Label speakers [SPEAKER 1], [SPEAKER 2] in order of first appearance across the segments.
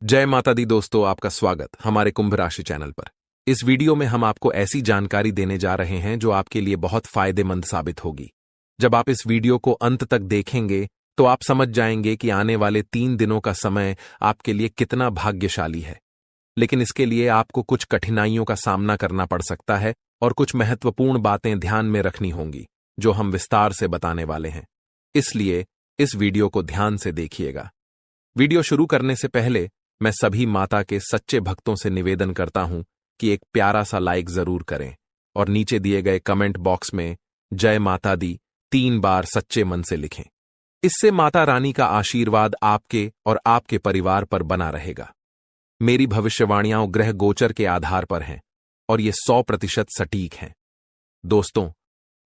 [SPEAKER 1] जय माता दी दोस्तों, आपका स्वागत हमारे कुंभ राशि चैनल पर। इस वीडियो में हम आपको ऐसी जानकारी देने जा रहे हैं जो आपके लिए बहुत फायदेमंद साबित होगी। जब आप इस वीडियो को अंत तक देखेंगे तो आप समझ जाएंगे कि आने वाले 3 दिनों का समय आपके लिए कितना भाग्यशाली है। लेकिन इसके लिए आपको कुछ कठिनाइयों का सामना करना पड़ सकता है और कुछ महत्वपूर्ण बातें ध्यान में रखनी होंगी जो हम विस्तार से बताने वाले हैं। इसलिए इस वीडियो को ध्यान से देखिएगा। वीडियो शुरू करने से पहले मैं सभी माता के सच्चे भक्तों से निवेदन करता हूं कि एक प्यारा सा लाइक जरूर करें और नीचे दिए गए कमेंट बॉक्स में जय माता दी 3 बार सच्चे मन से लिखें। इससे माता रानी का आशीर्वाद आपके और आपके परिवार पर बना रहेगा। मेरी भविष्यवाणियां ग्रह गोचर के आधार पर हैं और ये 100% सटीक हैं। दोस्तों,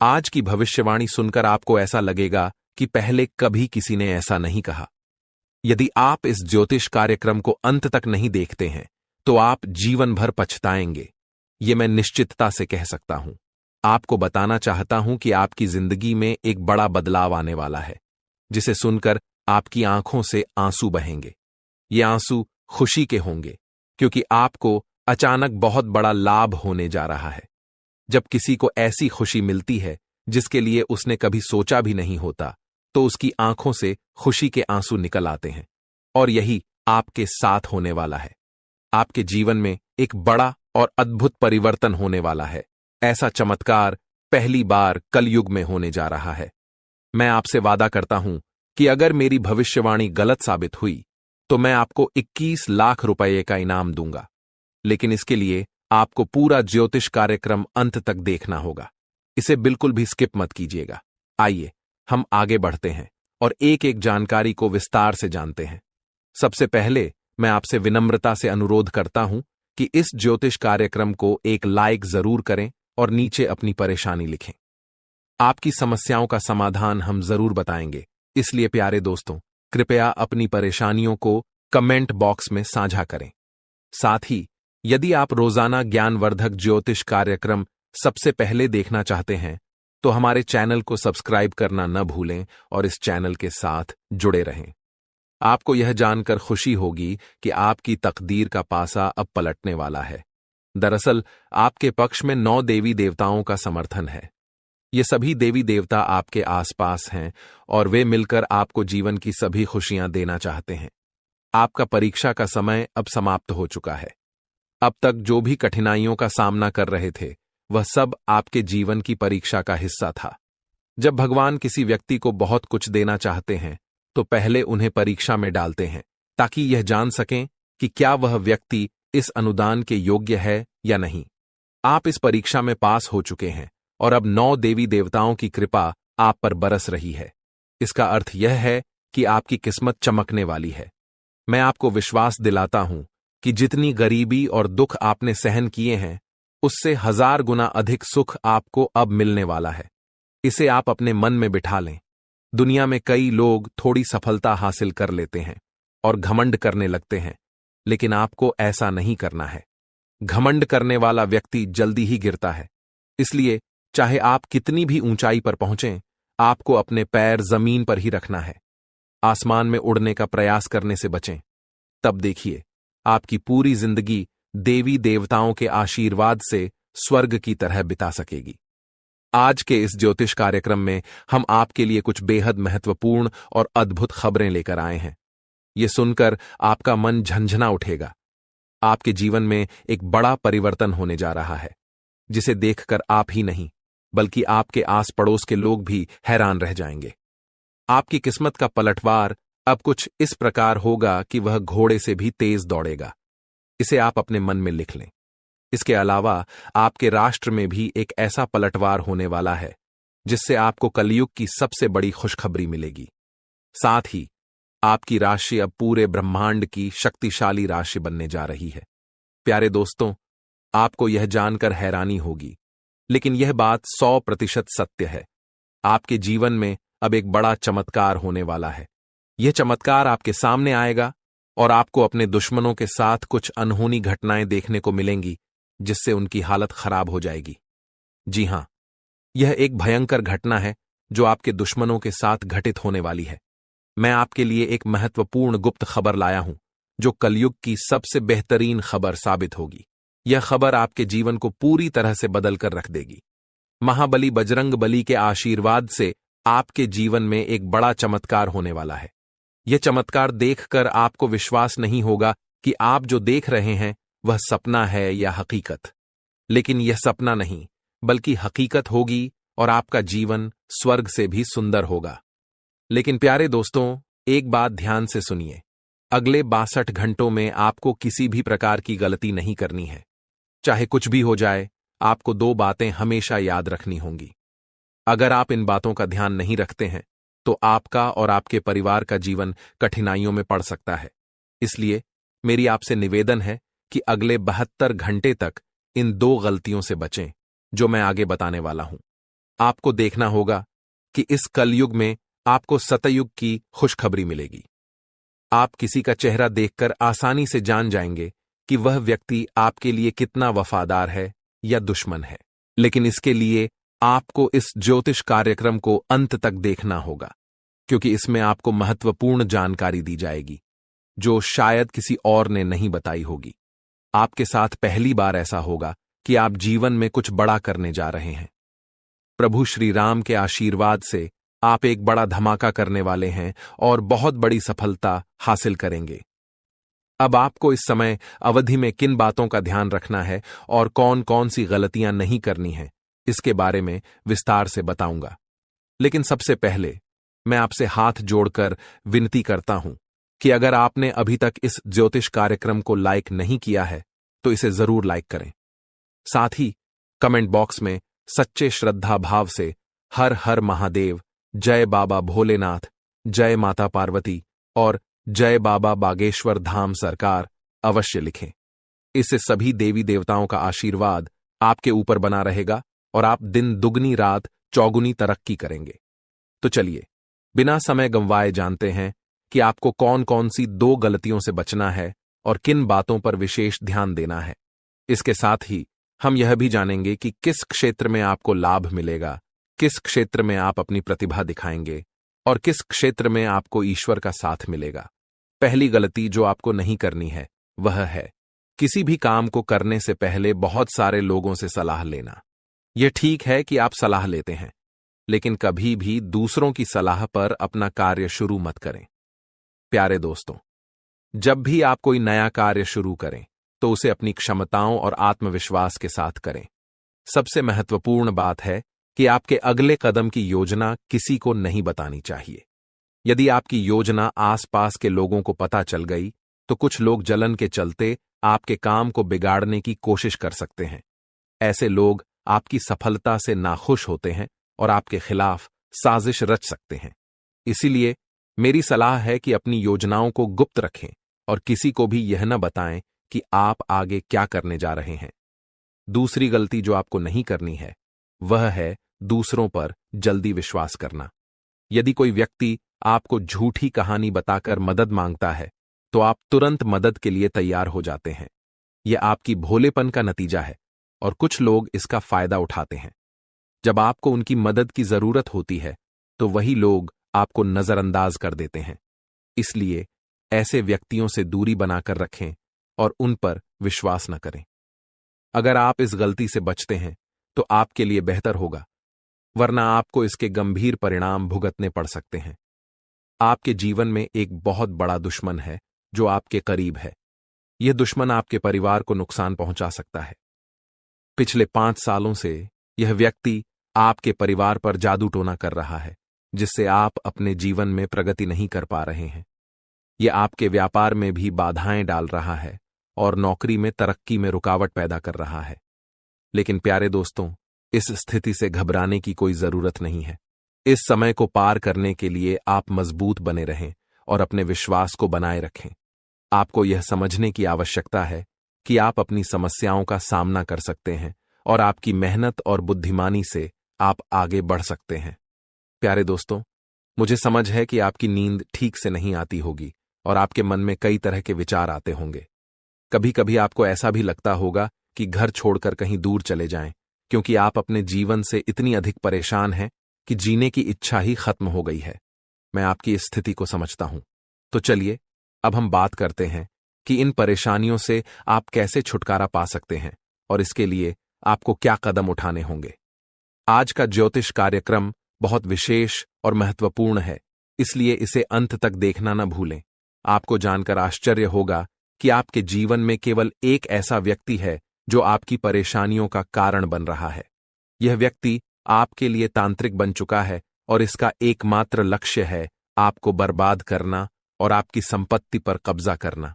[SPEAKER 1] आज की भविष्यवाणी सुनकर आपको ऐसा लगेगा कि पहले कभी किसी ने ऐसा नहीं कहा। यदि आप इस ज्योतिष कार्यक्रम को अंत तक नहीं देखते हैं तो आप जीवन भर पछताएंगे, ये मैं निश्चितता से कह सकता हूं। आपको बताना चाहता हूं कि आपकी जिंदगी में एक बड़ा बदलाव आने वाला है, जिसे सुनकर आपकी आंखों से आंसू बहेंगे। ये आंसू खुशी के होंगे, क्योंकि आपको अचानक बहुत बड़ा लाभ होने जा रहा है। जब किसी को ऐसी खुशी मिलती है जिसके लिए उसने कभी सोचा भी नहीं होता, तो उसकी आंखों से खुशी के आंसू निकल आते हैं। और यही आपके साथ होने वाला है। आपके जीवन में एक बड़ा और अद्भुत परिवर्तन होने वाला है। ऐसा चमत्कार पहली बार कलयुग में होने जा रहा है। मैं आपसे वादा करता हूं कि अगर मेरी भविष्यवाणी गलत साबित हुई तो मैं आपको 21 लाख रुपए का इनाम दूंगा। लेकिन इसके लिए आपको पूरा ज्योतिष कार्यक्रम अंत तक देखना होगा। इसे बिल्कुल भी स्किप मत कीजिएगा। आइए हम आगे बढ़ते हैं और एक एक जानकारी को विस्तार से जानते हैं। सबसे पहले मैं आपसे विनम्रता से अनुरोध करता हूं कि इस ज्योतिष कार्यक्रम को एक लाइक जरूर करें और नीचे अपनी परेशानी लिखें। आपकी समस्याओं का समाधान हम जरूर बताएंगे, इसलिए प्यारे दोस्तों, कृपया अपनी परेशानियों को कमेंट बॉक्स में साझा करें। साथ ही यदि आप रोजाना ज्ञानवर्धक ज्योतिष कार्यक्रम सबसे पहले देखना चाहते हैं तो हमारे चैनल को सब्सक्राइब करना न भूलें और इस चैनल के साथ जुड़े रहें। आपको यह जानकर खुशी होगी कि आपकी तकदीर का पासा अब पलटने वाला है। दरअसल आपके पक्ष में 9 देवी देवताओं का समर्थन है। ये सभी देवी देवता आपके आसपास हैं और वे मिलकर आपको जीवन की सभी खुशियां देना चाहते हैं। आपका परीक्षा का समय अब समाप्त हो चुका है। अब तक जो भी कठिनाइयों का सामना कर रहे थे वह सब आपके जीवन की परीक्षा का हिस्सा था। जब भगवान किसी व्यक्ति को बहुत कुछ देना चाहते हैं तो पहले उन्हें परीक्षा में डालते हैं, ताकि यह जान सकें कि क्या वह व्यक्ति इस अनुदान के योग्य है या नहीं। आप इस परीक्षा में पास हो चुके हैं और अब 9 देवी देवताओं की कृपा आप पर बरस रही है। इसका अर्थ यह है कि आपकी किस्मत चमकने वाली है। मैं आपको विश्वास दिलाता हूं कि जितनी गरीबी और दुख आपने सहन किए हैं, उससे 1000 गुना अधिक सुख आपको अब मिलने वाला है। इसे आप अपने मन में बिठा लें। दुनिया में कई लोग थोड़ी सफलता हासिल कर लेते हैं और घमंड करने लगते हैं, लेकिन आपको ऐसा नहीं करना है। घमंड करने वाला व्यक्ति जल्दी ही गिरता है। इसलिए चाहे आप कितनी भी ऊंचाई पर पहुंचें, आपको अपने पैर जमीन पर ही रखना है। आसमान में उड़ने का प्रयास करने से बचें। तब देखिए, आपकी पूरी जिंदगी देवी देवताओं के आशीर्वाद से स्वर्ग की तरह बिता सकेगी। आज के इस ज्योतिष कार्यक्रम में हम आपके लिए कुछ बेहद महत्वपूर्ण और अद्भुत खबरें लेकर आए हैं। ये सुनकर आपका मन झंझना उठेगा। आपके जीवन में एक बड़ा परिवर्तन होने जा रहा है, जिसे देखकर आप ही नहीं बल्कि आपके आस पड़ोस के लोग भी हैरान रह जाएंगे। आपकी किस्मत का पलटवार अब कुछ इस प्रकार होगा कि वह घोड़े से भी तेज दौड़ेगा। इसे आप अपने मन में लिख लें। इसके अलावा आपके राष्ट्र में भी एक ऐसा पलटवार होने वाला है जिससे आपको कलयुग की सबसे बड़ी खुशखबरी मिलेगी। साथ ही आपकी राशि अब पूरे ब्रह्मांड की शक्तिशाली राशि बनने जा रही है। प्यारे दोस्तों, आपको यह जानकर हैरानी होगी, लेकिन यह बात 100% सत्य है। आपके जीवन में अब एक बड़ा चमत्कार होने वाला है। यह चमत्कार आपके सामने आएगा और आपको अपने दुश्मनों के साथ कुछ अनहोनी घटनाएं देखने को मिलेंगी, जिससे उनकी हालत खराब हो जाएगी। जी हां, यह एक भयंकर घटना है जो आपके दुश्मनों के साथ घटित होने वाली है। मैं आपके लिए एक महत्वपूर्ण गुप्त खबर लाया हूं, जो कलयुग की सबसे बेहतरीन खबर साबित होगी। यह खबर आपके जीवन को पूरी तरह से बदल कर रख देगी। महाबली बजरंग बली के आशीर्वाद से आपके जीवन में एक बड़ा चमत्कार होने वाला है। यह चमत्कार देखकर आपको विश्वास नहीं होगा कि आप जो देख रहे हैं वह सपना है या हकीकत। लेकिन यह सपना नहीं, बल्कि हकीकत होगी और आपका जीवन स्वर्ग से भी सुंदर होगा। लेकिन प्यारे दोस्तों, एक बात ध्यान से सुनिए। अगले 62 घंटों में आपको किसी भी प्रकार की गलती नहीं करनी है। चाहे कुछ भी हो जाए, आपको 2 बातें हमेशा याद रखनी होंगी। अगर आप इन बातों का ध्यान नहीं रखते हैं तो आपका और आपके परिवार का जीवन कठिनाइयों में पड़ सकता है। इसलिए मेरी आपसे निवेदन है कि अगले 72 घंटे तक इन 2 गलतियों से बचें जो मैं आगे बताने वाला हूं। आपको देखना होगा कि इस कलयुग में आपको सतयुग की खुशखबरी मिलेगी। आप किसी का चेहरा देखकर आसानी से जान जाएंगे कि वह व्यक्ति आपके लिए कितना वफादार है या दुश्मन है। लेकिन इसके लिए आपको इस ज्योतिष कार्यक्रम को अंत तक देखना होगा, क्योंकि इसमें आपको महत्वपूर्ण जानकारी दी जाएगी जो शायद किसी और ने नहीं बताई होगी। आपके साथ पहली बार ऐसा होगा कि आप जीवन में कुछ बड़ा करने जा रहे हैं। प्रभु श्री राम के आशीर्वाद से आप एक बड़ा धमाका करने वाले हैं और बहुत बड़ी सफलता हासिल करेंगे। अब आपको इस समय अवधि में किन बातों का ध्यान रखना है और कौन कौन सी गलतियां नहीं करनी है, इसके बारे में विस्तार से बताऊंगा। लेकिन सबसे पहले मैं आपसे हाथ जोड़कर विनती करता हूं कि अगर आपने अभी तक इस ज्योतिष कार्यक्रम को लाइक नहीं किया है तो इसे जरूर लाइक करें। साथ ही कमेंट बॉक्स में सच्चे श्रद्धा भाव से हर हर महादेव, जय बाबा भोलेनाथ, जय माता पार्वती और जय बाबा बागेश्वर धाम सरकार अवश्य लिखें। इससे सभी देवी देवताओं का आशीर्वाद आपके ऊपर बना रहेगा और आप दिन दुगनी रात चौगुनी तरक्की करेंगे। तो चलिए बिना समय गंवाए जानते हैं कि आपको कौन कौन सी 2 गलतियों से बचना है और किन बातों पर विशेष ध्यान देना है। इसके साथ ही हम यह भी जानेंगे कि किस क्षेत्र में आपको लाभ मिलेगा, किस क्षेत्र में आप अपनी प्रतिभा दिखाएंगे और किस क्षेत्र में आपको ईश्वर का साथ मिलेगा। पहली गलती जो आपको नहीं करनी है वह है किसी भी काम को करने से पहले बहुत सारे लोगों से सलाह लेना। यह ठीक है कि आप सलाह लेते हैं, लेकिन कभी भी दूसरों की सलाह पर अपना कार्य शुरू मत करें। प्यारे दोस्तों, जब भी आप कोई नया कार्य शुरू करें तो उसे अपनी क्षमताओं और आत्मविश्वास के साथ करें। सबसे महत्वपूर्ण बात है कि आपके अगले कदम की योजना किसी को नहीं बतानी चाहिए। यदि आपकी योजना आसपास के लोगों को पता चल गई तो कुछ लोग जलन के चलते आपके काम को बिगाड़ने की कोशिश कर सकते हैं। ऐसे लोग आपकी सफलता से नाखुश होते हैं और आपके खिलाफ साजिश रच सकते हैं। इसीलिए मेरी सलाह है कि अपनी योजनाओं को गुप्त रखें और किसी को भी यह न बताएं कि आप आगे क्या करने जा रहे हैं। दूसरी गलती जो आपको नहीं करनी है वह है दूसरों पर जल्दी विश्वास करना। यदि कोई व्यक्ति आपको झूठी कहानी बताकर मदद मांगता है तो आप तुरंत मदद के लिए तैयार हो जाते हैं। यह आपकी भोलेपन का नतीजा है और कुछ लोग इसका फायदा उठाते हैं। जब आपको उनकी मदद की जरूरत होती है तो वही लोग आपको नजरअंदाज कर देते हैं। इसलिए ऐसे व्यक्तियों से दूरी बनाकर रखें और उन पर विश्वास न करें। अगर आप इस गलती से बचते हैं तो आपके लिए बेहतर होगा, वरना आपको इसके गंभीर परिणाम भुगतने पड़ सकते हैं। आपके जीवन में एक बहुत बड़ा दुश्मन है जो आपके करीब है। यह दुश्मन आपके परिवार को नुकसान पहुंचा सकता है। पिछले 5 सालों से यह व्यक्ति आपके परिवार पर जादू टोना कर रहा है, जिससे आप अपने जीवन में प्रगति नहीं कर पा रहे हैं। यह आपके व्यापार में भी बाधाएं डाल रहा है और नौकरी में तरक्की में रुकावट पैदा कर रहा है। लेकिन प्यारे दोस्तों, इस स्थिति से घबराने की कोई जरूरत नहीं है। इस समय को पार करने के लिए आप मजबूत बने रहें और अपने विश्वास को बनाए रखें। आपको यह समझने की आवश्यकता है कि आप अपनी समस्याओं का सामना कर सकते हैं और आपकी मेहनत और बुद्धिमानी से आप आगे बढ़ सकते हैं। प्यारे दोस्तों, मुझे समझ है कि आपकी नींद ठीक से नहीं आती होगी और आपके मन में कई तरह के विचार आते होंगे। कभी कभी आपको ऐसा भी लगता होगा कि घर छोड़कर कहीं दूर चले जाएं, क्योंकि आप अपने जीवन से इतनी अधिक परेशान हैं कि जीने की इच्छा ही खत्म हो गई है। मैं आपकी इस स्थिति को समझता हूं। तो चलिए अब हम बात करते हैं कि इन परेशानियों से आप कैसे छुटकारा पा सकते हैं और इसके लिए आपको क्या कदम उठाने होंगे। आज का ज्योतिष कार्यक्रम बहुत विशेष और महत्वपूर्ण है, इसलिए इसे अंत तक देखना न भूलें। आपको जानकर आश्चर्य होगा कि आपके जीवन में केवल एक ऐसा व्यक्ति है जो आपकी परेशानियों का कारण बन रहा है। यह व्यक्ति आपके लिए तांत्रिक बन चुका है और इसका एकमात्र लक्ष्य है आपको बर्बाद करना और आपकी संपत्ति पर कब्जा करना।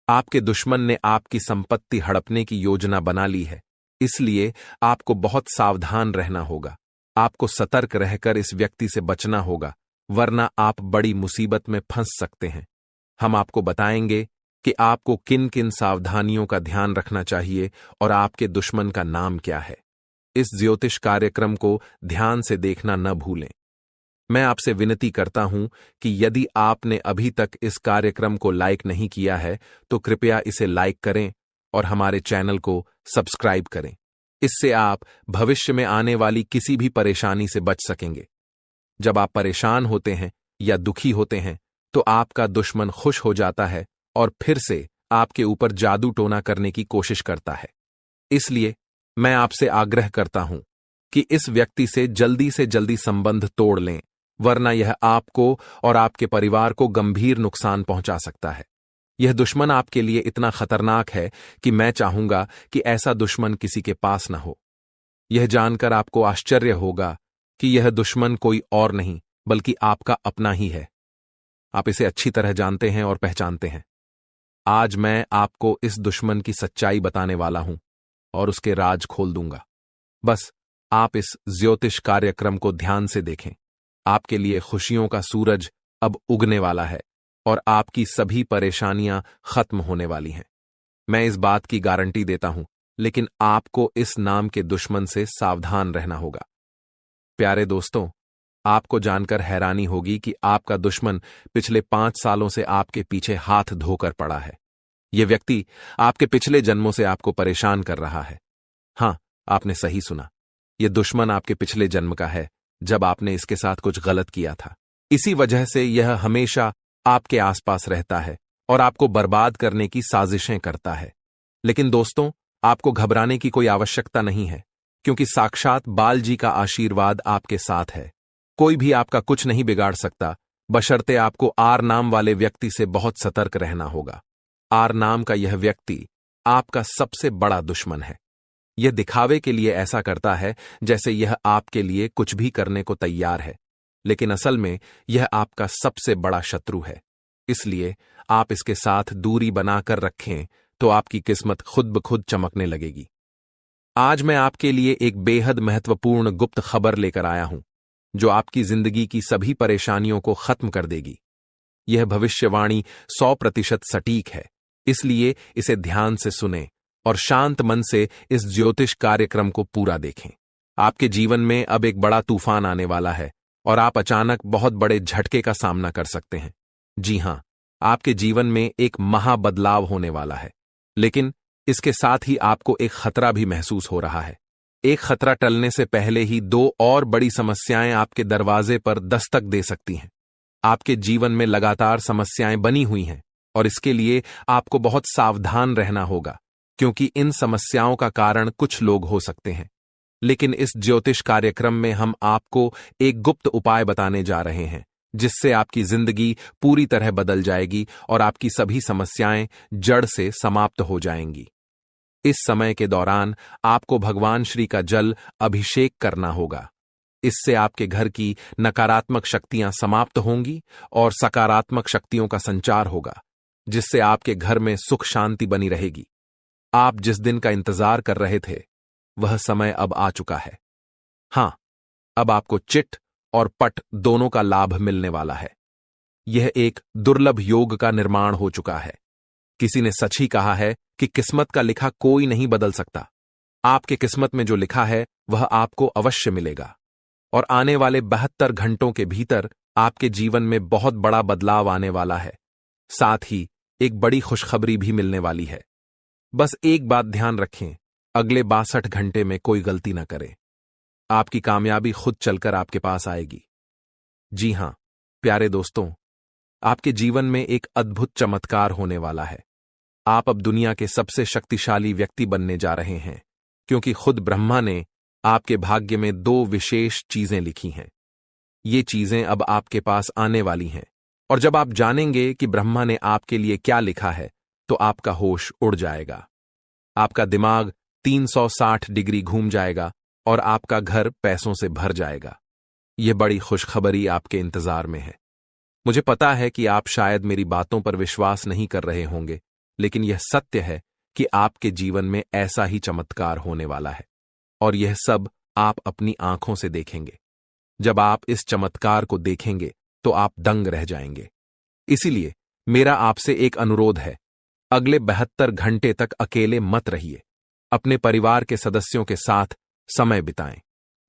[SPEAKER 1] आपके दुश्मन ने आपकी संपत्ति हड़पने की योजना बना ली है, इसलिए आपको बहुत सावधान रहना होगा। आपको सतर्क रहकर इस व्यक्ति से बचना होगा, वरना आप बड़ी मुसीबत में फंस सकते हैं। हम आपको बताएंगे कि आपको किन किन सावधानियों का ध्यान रखना चाहिए और आपके दुश्मन का नाम क्या है। इस ज्योतिष कार्यक्रम को ध्यान से देखना न भूलें। मैं आपसे विनती करता हूं कि यदि आपने अभी तक इस कार्यक्रम को लाइक नहीं किया है तो कृपया इसे लाइक करें और हमारे चैनल को सब्सक्राइब करें। इससे आप भविष्य में आने वाली किसी भी परेशानी से बच सकेंगे। जब आप परेशान होते हैं या दुखी होते हैं तो आपका दुश्मन खुश हो जाता है और फिर से आपके ऊपर जादू टोना करने की कोशिश करता है। इसलिए मैं आपसे आग्रह करता हूं कि इस व्यक्ति से जल्दी संबंध तोड़ लें, वरना यह आपको और आपके परिवार को गंभीर नुकसान पहुंचा सकता है। यह दुश्मन आपके लिए इतना खतरनाक है कि मैं चाहूंगा कि ऐसा दुश्मन किसी के पास न हो। यह जानकर आपको आश्चर्य होगा कि यह दुश्मन कोई और नहीं बल्कि आपका अपना ही है। आप इसे अच्छी तरह जानते हैं और पहचानते हैं। आज मैं आपको इस दुश्मन की सच्चाई बताने वाला हूं और उसके राज खोल दूंगा। बस आप इस ज्योतिष कार्यक्रम को ध्यान से देखें। आपके लिए खुशियों का सूरज अब उगने वाला है और आपकी सभी परेशानियां खत्म होने वाली हैं। मैं इस बात की गारंटी देता हूं, लेकिन आपको इस नाम के दुश्मन से सावधान रहना होगा। प्यारे दोस्तों, आपको जानकर हैरानी होगी कि आपका दुश्मन पिछले 5 सालों से आपके पीछे हाथ धोकर पड़ा है। यह व्यक्ति आपके पिछले जन्मों से आपको परेशान कर रहा है। हां, आपने सही सुना। यह दुश्मन आपके पिछले जन्म का है, जब आपने इसके साथ कुछ गलत किया था। इसी वजह से यह हमेशा आपके आसपास रहता है और आपको बर्बाद करने की साजिशें करता है। लेकिन दोस्तों, आपको घबराने की कोई आवश्यकता नहीं है, क्योंकि साक्षात बाल जी का आशीर्वाद आपके साथ है। कोई भी आपका कुछ नहीं बिगाड़ सकता, बशर्ते आपको आर नाम वाले व्यक्ति से बहुत सतर्क रहना होगा। आर नाम का यह व्यक्ति आपका सबसे बड़ा दुश्मन है। यह दिखावे के लिए ऐसा करता है जैसे यह आपके लिए कुछ भी करने को तैयार है, लेकिन असल में यह आपका सबसे बड़ा शत्रु है। इसलिए आप इसके साथ दूरी बनाकर रखें तो आपकी किस्मत खुद ब खुद चमकने लगेगी। आज मैं आपके लिए एक बेहद महत्वपूर्ण गुप्त खबर लेकर आया हूं, जो आपकी जिंदगी की सभी परेशानियों को खत्म कर देगी। यह भविष्यवाणी 100% सटीक है, इसलिए इसे ध्यान से सुनें और शांत मन से इस ज्योतिष कार्यक्रम को पूरा देखें। आपके जीवन में अब एक बड़ा तूफान आने वाला है और आप अचानक बहुत बड़े झटके का सामना कर सकते हैं। जी हां, आपके जीवन में एक महाबदलाव होने वाला है, लेकिन इसके साथ ही आपको एक खतरा भी महसूस हो रहा है। एक खतरा टलने से पहले ही 2 और बड़ी समस्याएं आपके दरवाजे पर दस्तक दे सकती हैं। आपके जीवन में लगातार समस्याएं बनी हुई हैं और इसके लिए आपको बहुत सावधान रहना होगा, क्योंकि इन समस्याओं का कारण कुछ लोग हो सकते हैं। लेकिन इस ज्योतिष कार्यक्रम में हम आपको एक गुप्त उपाय बताने जा रहे हैं, जिससे आपकी जिंदगी पूरी तरह बदल जाएगी और आपकी सभी समस्याएं जड़ से समाप्त हो जाएंगी। इस समय के दौरान आपको भगवान श्री का जल अभिषेक करना होगा। इससे आपके घर की नकारात्मक शक्तियां समाप्त होंगी और सकारात्मक शक्तियों का संचार होगा, जिससे आपके घर में सुख शांति बनी रहेगी। आप जिस दिन का इंतजार कर रहे थे, वह समय अब आ चुका है। हां, अब आपको चिट और पट दोनों का लाभ मिलने वाला है। यह एक दुर्लभ योग का निर्माण हो चुका है। किसी ने सच ही कहा है कि किस्मत का लिखा कोई नहीं बदल सकता। आपके किस्मत में जो लिखा है वह आपको अवश्य मिलेगा और आने वाले 72 घंटों के भीतर आपके जीवन में बहुत बड़ा बदलाव आने वाला है। साथ ही एक बड़ी खुशखबरी भी मिलने वाली है। बस एक बात ध्यान रखें, अगले 62 घंटे में कोई गलती न करें। आपकी कामयाबी खुद चलकर आपके पास आएगी। जी हां, प्यारे दोस्तों, आपके जीवन में एक अद्भुत चमत्कार होने वाला है। आप अब दुनिया के सबसे शक्तिशाली व्यक्ति बनने जा रहे हैं, क्योंकि खुद ब्रह्मा ने आपके भाग्य में 2 विशेष चीजें लिखी हैं। ये चीजें अब आपके पास आने वाली हैं, और जब आप जानेंगे कि ब्रह्मा ने आपके लिए क्या लिखा है, तो आपका होश उड़ जाएगा। आपका दिमाग 360 डिग्री घूम जाएगा और आपका घर पैसों से भर जाएगा। यह बड़ी खुशखबरी आपके इंतजार में है। मुझे पता है कि आप शायद मेरी बातों पर विश्वास नहीं कर रहे होंगे, लेकिन यह सत्य है कि आपके जीवन में ऐसा ही चमत्कार होने वाला है, और यह सब आप अपनी आंखों से देखेंगे। जब आप इस चमत्कार को देखेंगे तो आप दंग रह जाएंगे। इसीलिए मेरा आपसे एक अनुरोध है, अगले 72 घंटे तक अकेले मत रहिए। अपने परिवार के सदस्यों के साथ समय बिताएं।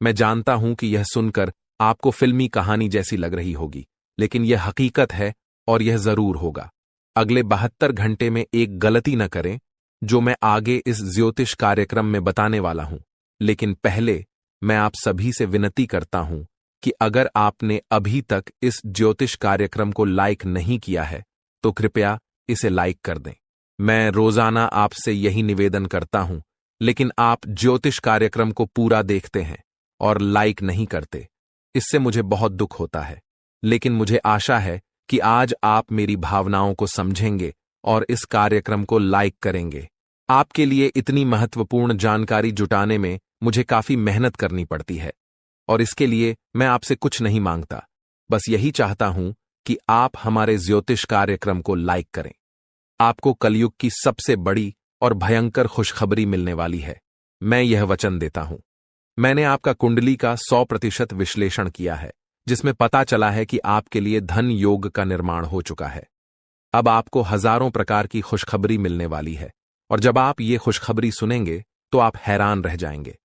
[SPEAKER 1] मैं जानता हूं कि यह सुनकर आपको फिल्मी कहानी जैसी लग रही होगी, लेकिन यह हकीकत है और यह जरूर होगा। अगले 72 घंटे में एक गलती न करें, जो मैं आगे इस ज्योतिष कार्यक्रम में बताने वाला हूं। लेकिन पहले मैं आप सभी से विनती करता हूं कि अगर आपने अभी तक इस ज्योतिष कार्यक्रम को लाइक नहीं किया है, तो कृपया इसे लाइक कर दें। मैं रोजाना आपसे यही निवेदन करता हूं, लेकिन आप ज्योतिष कार्यक्रम को पूरा देखते हैं और लाइक नहीं करते। इससे मुझे बहुत दुख होता है, लेकिन मुझे आशा है कि आज आप मेरी भावनाओं को समझेंगे और इस कार्यक्रम को लाइक करेंगे। आपके लिए इतनी महत्वपूर्ण जानकारी जुटाने में मुझे काफी मेहनत करनी पड़ती है, और इसके लिए मैं आपसे कुछ नहीं मांगता, बस यही चाहता हूं कि आप हमारे ज्योतिष कार्यक्रम को लाइक करें। आपको कलयुग की सबसे बड़ी और भयंकर खुशखबरी मिलने वाली है। मैं यह वचन देता हूं। मैंने आपका कुंडली का 100% विश्लेषण किया है, जिसमें पता चला है कि आपके लिए धन योग का निर्माण हो चुका है। अब आपको हजारों प्रकार की खुशखबरी मिलने वाली है, और जब आप ये खुशखबरी सुनेंगे तो आप हैरान रह जाएंगे।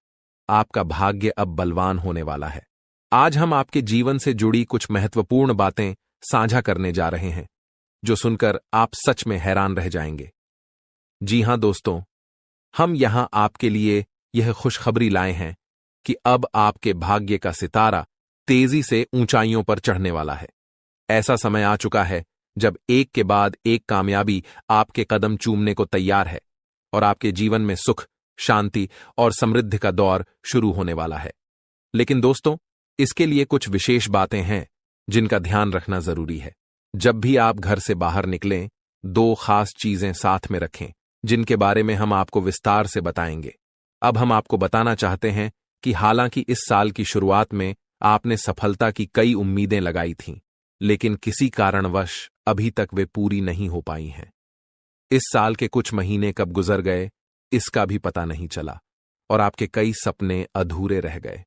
[SPEAKER 1] आपका भाग्य अब बलवान होने वाला है। आज हम आपके जीवन से जुड़ी कुछ महत्वपूर्ण बातें साझा करने जा रहे हैं, जो सुनकर आप सच में हैरान रह जाएंगे। जी हां दोस्तों, हम यहां आपके लिए यह खुशखबरी लाए हैं कि अब आपके भाग्य का सितारा तेजी से ऊंचाइयों पर चढ़ने वाला है। ऐसा समय आ चुका है जब एक के बाद एक कामयाबी आपके कदम चूमने को तैयार है, और आपके जीवन में सुख, शांति और समृद्धि का दौर शुरू होने वाला है। लेकिन दोस्तों, इसके लिए कुछ विशेष बातें हैं जिनका ध्यान रखना जरूरी है। जब भी आप घर से बाहर निकलें, 2 खास चीजें साथ में रखें, जिनके बारे में हम आपको विस्तार से बताएंगे। अब हम आपको बताना चाहते हैं कि हालांकि इस साल की शुरुआत में आपने सफलता की कई उम्मीदें लगाई थीं, लेकिन किसी कारणवश अभी तक वे पूरी नहीं हो पाई हैं। इस साल के कुछ महीने कब गुजर गए, इसका भी पता नहीं चला, और आपके कई सपने अधूरे रह गए।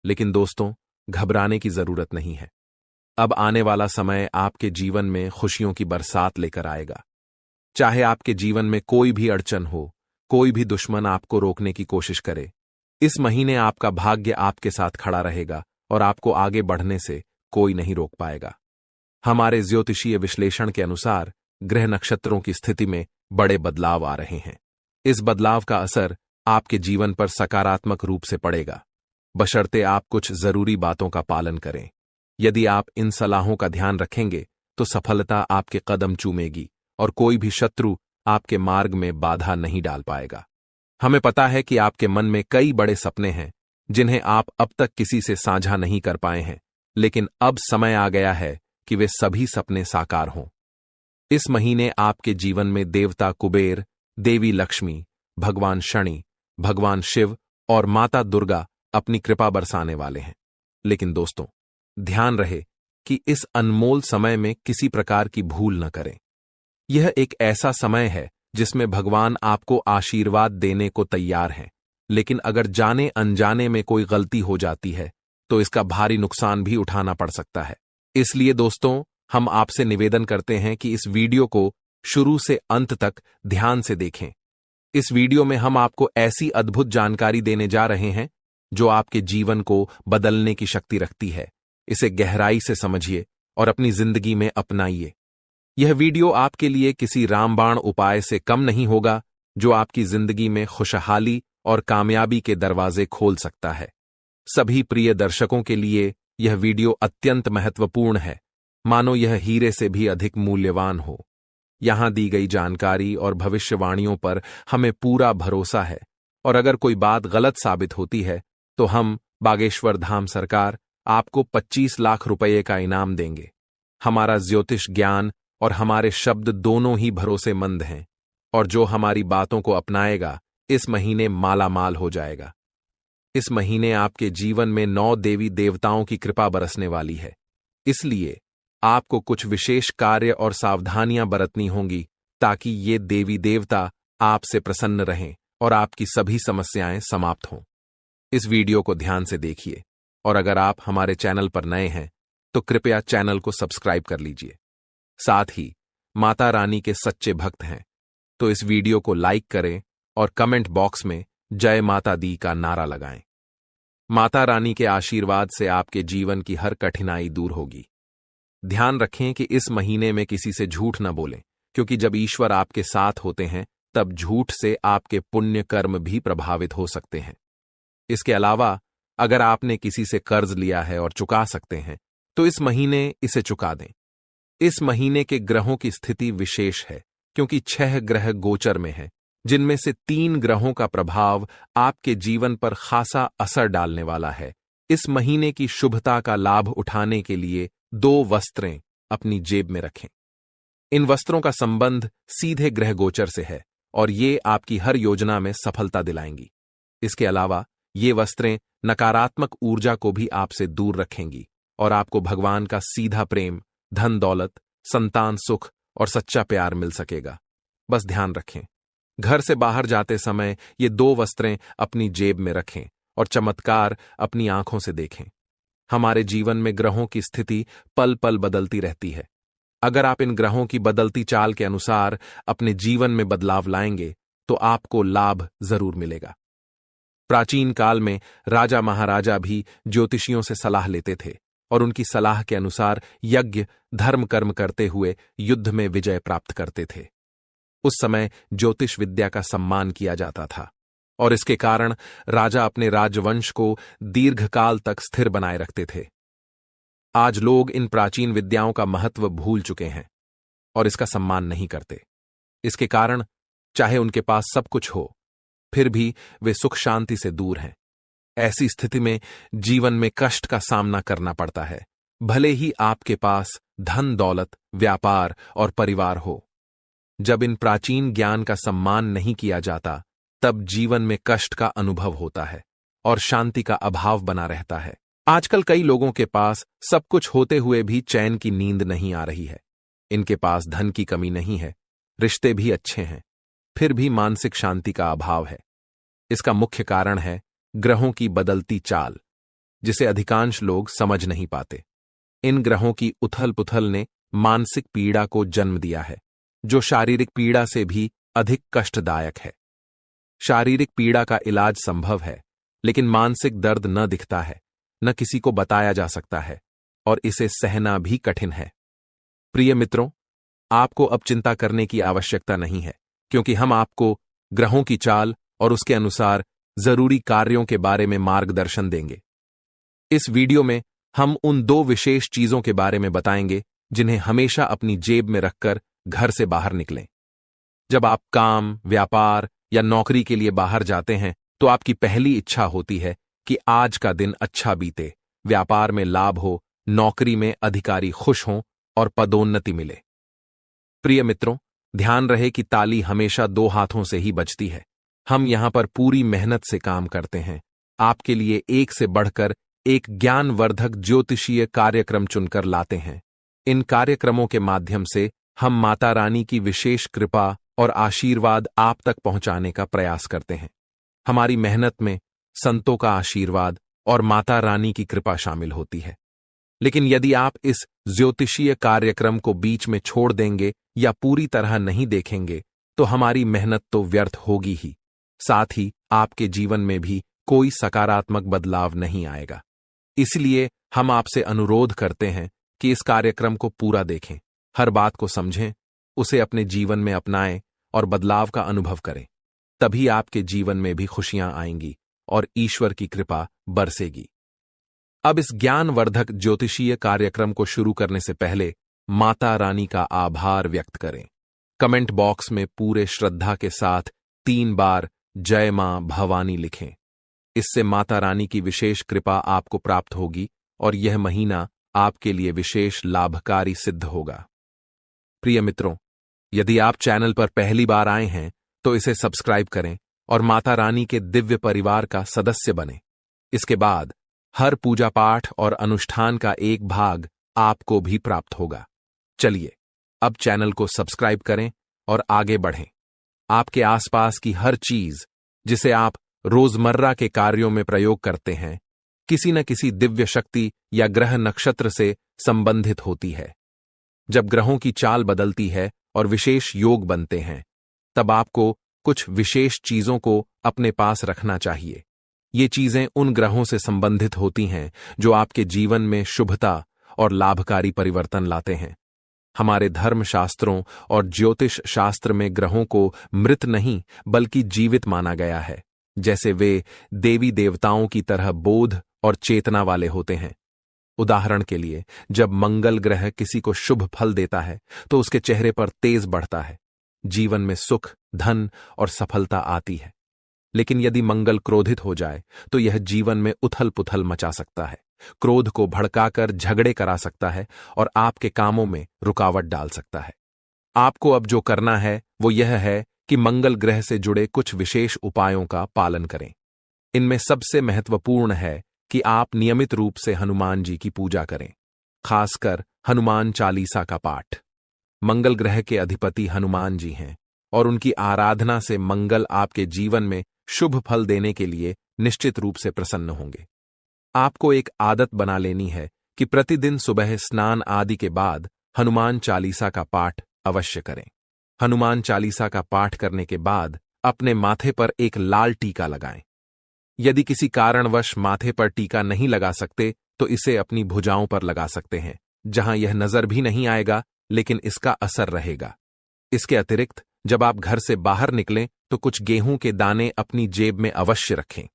[SPEAKER 1] लेकिन दोस्तों, घबराने की जरूरत नहीं है। अब आने वाला समय आपके जीवन में खुशियों की बरसात लेकर आएगा। चाहे आपके जीवन में कोई भी अड़चन हो, कोई भी दुश्मन आपको रोकने की कोशिश करे, इस महीने आपका भाग्य आपके साथ खड़ा रहेगा और आपको आगे बढ़ने से कोई नहीं रोक पाएगा। हमारे ज्योतिषीय विश्लेषण के अनुसार ग्रह नक्षत्रों की स्थिति में बड़े बदलाव आ रहे हैं। इस बदलाव का असर आपके जीवन पर सकारात्मक रूप से पड़ेगा, बशर्ते आप कुछ जरूरी बातों का पालन करें। यदि आप इन सलाहों का ध्यान रखेंगे तो सफलता आपके कदम चूमेगी और कोई भी शत्रु आपके मार्ग में बाधा नहीं डाल पाएगा। हमें पता है कि आपके मन में कई बड़े सपने हैं जिन्हें आप अब तक किसी से साझा नहीं कर पाए हैं, लेकिन अब समय आ गया है कि वे सभी सपने साकार हों। इस महीने आपके जीवन में देवता कुबेर, देवी लक्ष्मी, भगवान शनि, भगवान शिव और माता दुर्गा अपनी कृपा बरसाने वाले हैं। लेकिन दोस्तों, ध्यान रहे कि इस अनमोल समय में किसी प्रकार की भूल न करें। यह एक ऐसा समय है जिसमें भगवान आपको आशीर्वाद देने को तैयार हैं, लेकिन अगर जाने अनजाने में कोई गलती हो जाती है तो इसका भारी नुकसान भी उठाना पड़ सकता है। इसलिए दोस्तों, हम आपसे निवेदन करते हैं कि इस वीडियो को शुरू से अंत तक ध्यान से देखें। इस वीडियो में हम आपको ऐसी अद्भुत जानकारी देने जा रहे हैं जो आपके जीवन को बदलने की शक्ति रखती है। इसे गहराई से समझिए और अपनी जिंदगी में अपनाइए। यह वीडियो आपके लिए किसी रामबाण उपाय से कम नहीं होगा, जो आपकी जिंदगी में खुशहाली और कामयाबी के दरवाजे खोल सकता है। सभी प्रिय दर्शकों के लिए यह वीडियो अत्यंत महत्वपूर्ण है, मानो यह हीरे से भी अधिक मूल्यवान हो। यहाँ दी गई जानकारी और भविष्यवाणियों पर हमें पूरा भरोसा है, और अगर कोई बात गलत साबित होती है तो हम बागेश्वर धाम सरकार आपको 25 लाख रुपये का इनाम देंगे। हमारा ज्योतिष ज्ञान और हमारे शब्द दोनों ही भरोसेमंद हैं, और जो हमारी बातों को अपनाएगा इस महीने माला माल हो जाएगा। इस महीने आपके जीवन में 9 देवी देवताओं की कृपा बरसने वाली है, इसलिए आपको कुछ विशेष कार्य और सावधानियां बरतनी होंगी ताकि ये देवी देवता आपसे प्रसन्न रहें और आपकी सभी समस्याएं समाप्त हों। इस वीडियो को ध्यान से देखिए, और अगर आप हमारे चैनल पर नए हैं तो कृपया चैनल को सब्सक्राइब कर लीजिए। साथ ही माता रानी के सच्चे भक्त हैं तो इस वीडियो को लाइक करें और कमेंट बॉक्स में जय माता दी का नारा लगाएं। माता रानी के आशीर्वाद से आपके जीवन की हर कठिनाई दूर होगी। ध्यान रखें कि इस महीने में किसी से झूठ न बोलें, क्योंकि जब ईश्वर आपके साथ होते हैं तब झूठ से आपके पुण्य कर्म भी प्रभावित हो सकते हैं। इसके अलावा अगर आपने किसी से कर्ज लिया है और चुका सकते हैं तो इस महीने इसे चुका दें। इस महीने के ग्रहों की स्थिति विशेष है, क्योंकि 6 ग्रह गोचर में हैं, जिनमें से 3 ग्रहों का प्रभाव आपके जीवन पर खासा असर डालने वाला है। इस महीने की शुभता का लाभ उठाने के लिए 2 वस्त्रें अपनी जेब में रखें। इन वस्त्रों का संबंध सीधे ग्रह गोचर से है और ये आपकी हर योजना में सफलता दिलाएंगी। इसके अलावा ये वस्त्रें नकारात्मक ऊर्जा को भी आपसे दूर रखेंगी और आपको भगवान का सीधा प्रेम, धन दौलत, संतान सुख और सच्चा प्यार मिल सकेगा। बस ध्यान रखें, घर से बाहर जाते समय ये 2 वस्त्रें अपनी जेब में रखें और चमत्कार अपनी आंखों से देखें। हमारे जीवन में ग्रहों की स्थिति पल पल बदलती रहती है। अगर आप इन ग्रहों की बदलती चाल के अनुसार अपने जीवन में बदलाव लाएंगे तो आपको लाभ जरूर मिलेगा। प्राचीन काल में राजा महाराजा भी ज्योतिषियों से सलाह लेते थे और उनकी सलाह के अनुसार यज्ञ, धर्म कर्म करते हुए युद्ध में विजय प्राप्त करते थे। उस समय ज्योतिष विद्या का सम्मान किया जाता था और इसके कारण राजा अपने राजवंश को दीर्घकाल तक स्थिर बनाए रखते थे। आज लोग इन प्राचीन विद्याओं का महत्व भूल चुके हैं और इसका सम्मान नहीं करते। इसके कारण चाहे उनके पास सब कुछ हो, फिर भी वे सुख शांति से दूर हैं। ऐसी स्थिति में जीवन में कष्ट का सामना करना पड़ता है, भले ही आपके पास धन दौलत, व्यापार और परिवार हो। जब इन प्राचीन ज्ञान का सम्मान नहीं किया जाता तब जीवन में कष्ट का अनुभव होता है और शांति का अभाव बना रहता है। आजकल कई लोगों के पास सब कुछ होते हुए भी चैन की नींद नहीं आ रही है। इनके पास धन की कमी नहीं है, रिश्ते भी अच्छे हैं, फिर भी मानसिक शांति का अभाव है। इसका मुख्य कारण है ग्रहों की बदलती चाल, जिसे अधिकांश लोग समझ नहीं पाते। इन ग्रहों की उथल पुथल ने मानसिक पीड़ा को जन्म दिया है, जो शारीरिक पीड़ा से भी अधिक कष्टदायक है। शारीरिक पीड़ा का इलाज संभव है, लेकिन मानसिक दर्द न दिखता है, न किसी को बताया जा सकता है और इसे सहना भी कठिन है। प्रिय मित्रों, आपको अब चिंता करने की आवश्यकता नहीं है, क्योंकि हम आपको ग्रहों की चाल और उसके अनुसार जरूरी कार्यों के बारे में मार्गदर्शन देंगे। इस वीडियो में हम उन 2 विशेष चीजों के बारे में बताएंगे जिन्हें हमेशा अपनी जेब में रखकर घर से बाहर निकलें। जब आप काम, व्यापार या नौकरी के लिए बाहर जाते हैं तो आपकी पहली इच्छा होती है कि आज का दिन अच्छा बीते, व्यापार में लाभ हो, नौकरी में अधिकारी खुश हों और पदोन्नति मिले। प्रिय मित्रों, ध्यान रहे कि ताली हमेशा 2 हाथों से ही बजती है। हम यहां पर पूरी मेहनत से काम करते हैं, आपके लिए एक से बढ़कर एक ज्ञानवर्धक ज्योतिषीय कार्यक्रम चुनकर लाते हैं। इन कार्यक्रमों के माध्यम से हम माता रानी की विशेष कृपा और आशीर्वाद आप तक पहुंचाने का प्रयास करते हैं। हमारी मेहनत में संतों का आशीर्वाद और माता रानी की कृपा शामिल होती है। लेकिन यदि आप इस ज्योतिषीय कार्यक्रम को बीच में छोड़ देंगे या पूरी तरह नहीं देखेंगे तो हमारी मेहनत तो व्यर्थ होगी ही, साथ ही आपके जीवन में भी कोई सकारात्मक बदलाव नहीं आएगा। इसलिए हम आपसे अनुरोध करते हैं कि इस कार्यक्रम को पूरा देखें, हर बात को समझें, उसे अपने जीवन में अपनाएं और बदलाव का अनुभव करें। तभी आपके जीवन में भी खुशियां आएंगी और ईश्वर की कृपा बरसेगी। अब इस ज्ञानवर्धक ज्योतिषीय कार्यक्रम को शुरू करने से पहले माता रानी का आभार व्यक्त करें। कमेंट बॉक्स में पूरे श्रद्धा के साथ 3 बार जय मां भवानी लिखें। इससे माता रानी की विशेष कृपा आपको प्राप्त होगी और यह महीना आपके लिए विशेष लाभकारी सिद्ध होगा। प्रिय मित्रों, यदि आप चैनल पर पहली बार आए हैं तो इसे सब्सक्राइब करें और माता रानी के दिव्य परिवार का सदस्य बनें। इसके बाद हर पूजा पाठ और अनुष्ठान का एक भाग आपको भी प्राप्त होगा। चलिए अब चैनल को सब्सक्राइब करें और आगे बढ़ें। आपके आसपास की हर चीज जिसे आप रोजमर्रा के कार्यों में प्रयोग करते हैं, किसी न किसी दिव्य शक्ति या ग्रह नक्षत्र से संबंधित होती है। जब ग्रहों की चाल बदलती है और विशेष योग बनते हैं, तब आपको कुछ विशेष चीजों को अपने पास रखना चाहिए। ये चीजें उन ग्रहों से संबंधित होती हैं जो आपके जीवन में शुभता और लाभकारी परिवर्तन लाते हैं। हमारे धर्म शास्त्रों और ज्योतिष शास्त्र में ग्रहों को मृत नहीं बल्कि जीवित माना गया है, जैसे वे देवी देवताओं की तरह बोध और चेतना वाले होते हैं। उदाहरण के लिए, जब मंगल ग्रह किसी को शुभ फल देता है तो उसके चेहरे पर तेज बढ़ता है, जीवन में सुख, धन और सफलता आती है। लेकिन यदि मंगल क्रोधित हो जाए तो यह जीवन में उथल पुथल मचा सकता है, क्रोध को भड़काकर झगड़े करा सकता है और आपके कामों में रुकावट डाल सकता है। आपको अब जो करना है वो यह है कि मंगल ग्रह से जुड़े कुछ विशेष उपायों का पालन करें। इनमें सबसे महत्वपूर्ण है कि आप नियमित रूप से हनुमान जी की पूजा करें, खासकर हनुमान चालीसा का पाठ। मंगल ग्रह के अधिपति हनुमान जी हैं और उनकी आराधना से मंगल आपके जीवन में शुभ फल देने के लिए निश्चित रूप से प्रसन्न होंगे। आपको एक आदत बना लेनी है कि प्रतिदिन सुबह स्नान आदि के बाद हनुमान चालीसा का पाठ अवश्य करें। हनुमान चालीसा का पाठ करने के बाद अपने माथे पर एक लाल टीका लगाएं। यदि किसी कारणवश माथे पर टीका नहीं लगा सकते तो इसे अपनी भुजाओं पर लगा सकते हैं, जहां यह नजर भी नहीं आएगा लेकिन इसका असर रहेगा। इसके अतिरिक्त जब आप घर से बाहर निकलें तो कुछ गेहूं के दाने अपनी जेब में अवश्य रखें।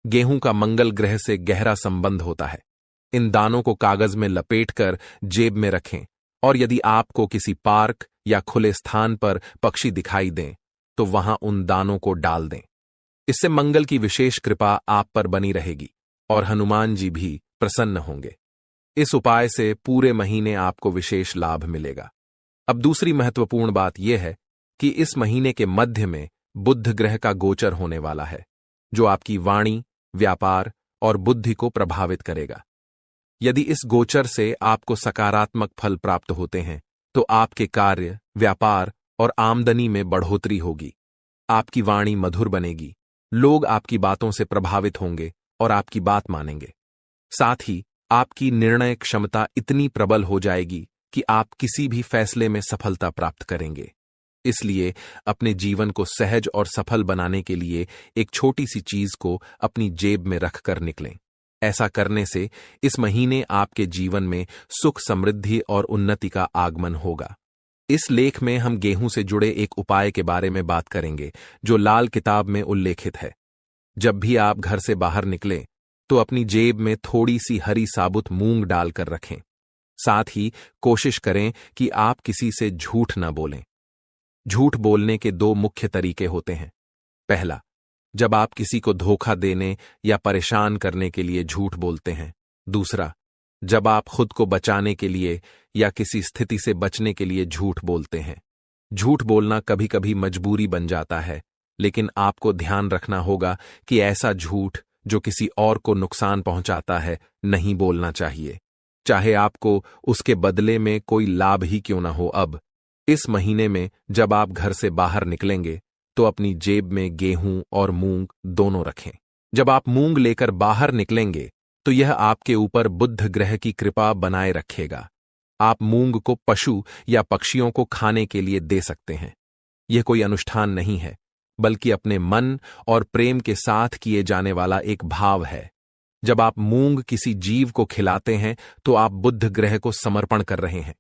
[SPEAKER 1] गेहूं का मंगल ग्रह से गहरा संबंध होता है। इन दानों को कागज में लपेटकर जेब में रखें और यदि आपको किसी पार्क या खुले स्थान पर पक्षी दिखाई दें तो वहां उन दानों को डाल दें। इससे मंगल की विशेष कृपा आप पर बनी रहेगी और हनुमान जी भी प्रसन्न होंगे। इस उपाय से पूरे महीने आपको विशेष लाभ मिलेगा। अब दूसरी महत्वपूर्ण बात यह है कि इस महीने के मध्य में बुध ग्रह का गोचर होने वाला है, जो आपकी वाणी, व्यापार और बुद्धि को प्रभावित करेगा। यदि इस गोचर से आपको सकारात्मक फल प्राप्त होते हैं तो आपके कार्य, व्यापार और आमदनी में बढ़ोतरी होगी। आपकी वाणी मधुर बनेगी, लोग आपकी बातों से प्रभावित होंगे और आपकी बात मानेंगे। साथ ही आपकी निर्णय क्षमता इतनी प्रबल हो जाएगी कि आप किसी भी फैसले में सफलता प्राप्त करेंगे। इसलिए अपने जीवन को सहज और सफल बनाने के लिए एक छोटी सी चीज को अपनी जेब में रखकर निकलें। ऐसा करने से इस महीने आपके जीवन में सुख, समृद्धि और उन्नति का आगमन होगा। इस लेख में हम गेहूं से जुड़े एक उपाय के बारे में बात करेंगे जो लाल किताब में उल्लेखित है। जब भी आप घर से बाहर निकलें तो अपनी जेब में थोड़ी सी हरी साबुत मूंग डालकर रखें। साथ ही कोशिश करें कि आप किसी से झूठ न बोलें। झूठ बोलने के 2 मुख्य तरीके होते हैं। पहला, जब आप किसी को धोखा देने या परेशान करने के लिए झूठ बोलते हैं। दूसरा, जब आप खुद को बचाने के लिए या किसी स्थिति से बचने के लिए झूठ बोलते हैं। झूठ बोलना कभी कभी मजबूरी बन जाता है, लेकिन आपको ध्यान रखना होगा कि ऐसा झूठ जो किसी और को नुकसान पहुंचाता है नहीं बोलना चाहिए, चाहे आपको उसके बदले में कोई लाभ ही क्यों न हो। अब इस महीने में जब आप घर से बाहर निकलेंगे तो अपनी जेब में गेहूं और मूंग दोनों रखें। जब आप मूंग लेकर बाहर निकलेंगे तो यह आपके ऊपर बुध ग्रह की कृपा बनाए रखेगा। आप मूंग को पशु या पक्षियों को खाने के लिए दे सकते हैं। यह कोई अनुष्ठान नहीं है, बल्कि अपने मन और प्रेम के साथ किए जाने वाला एक भाव है। जब आप मूंग किसी जीव को खिलाते हैं तो आप बुध ग्रह को समर्पण कर रहे हैं।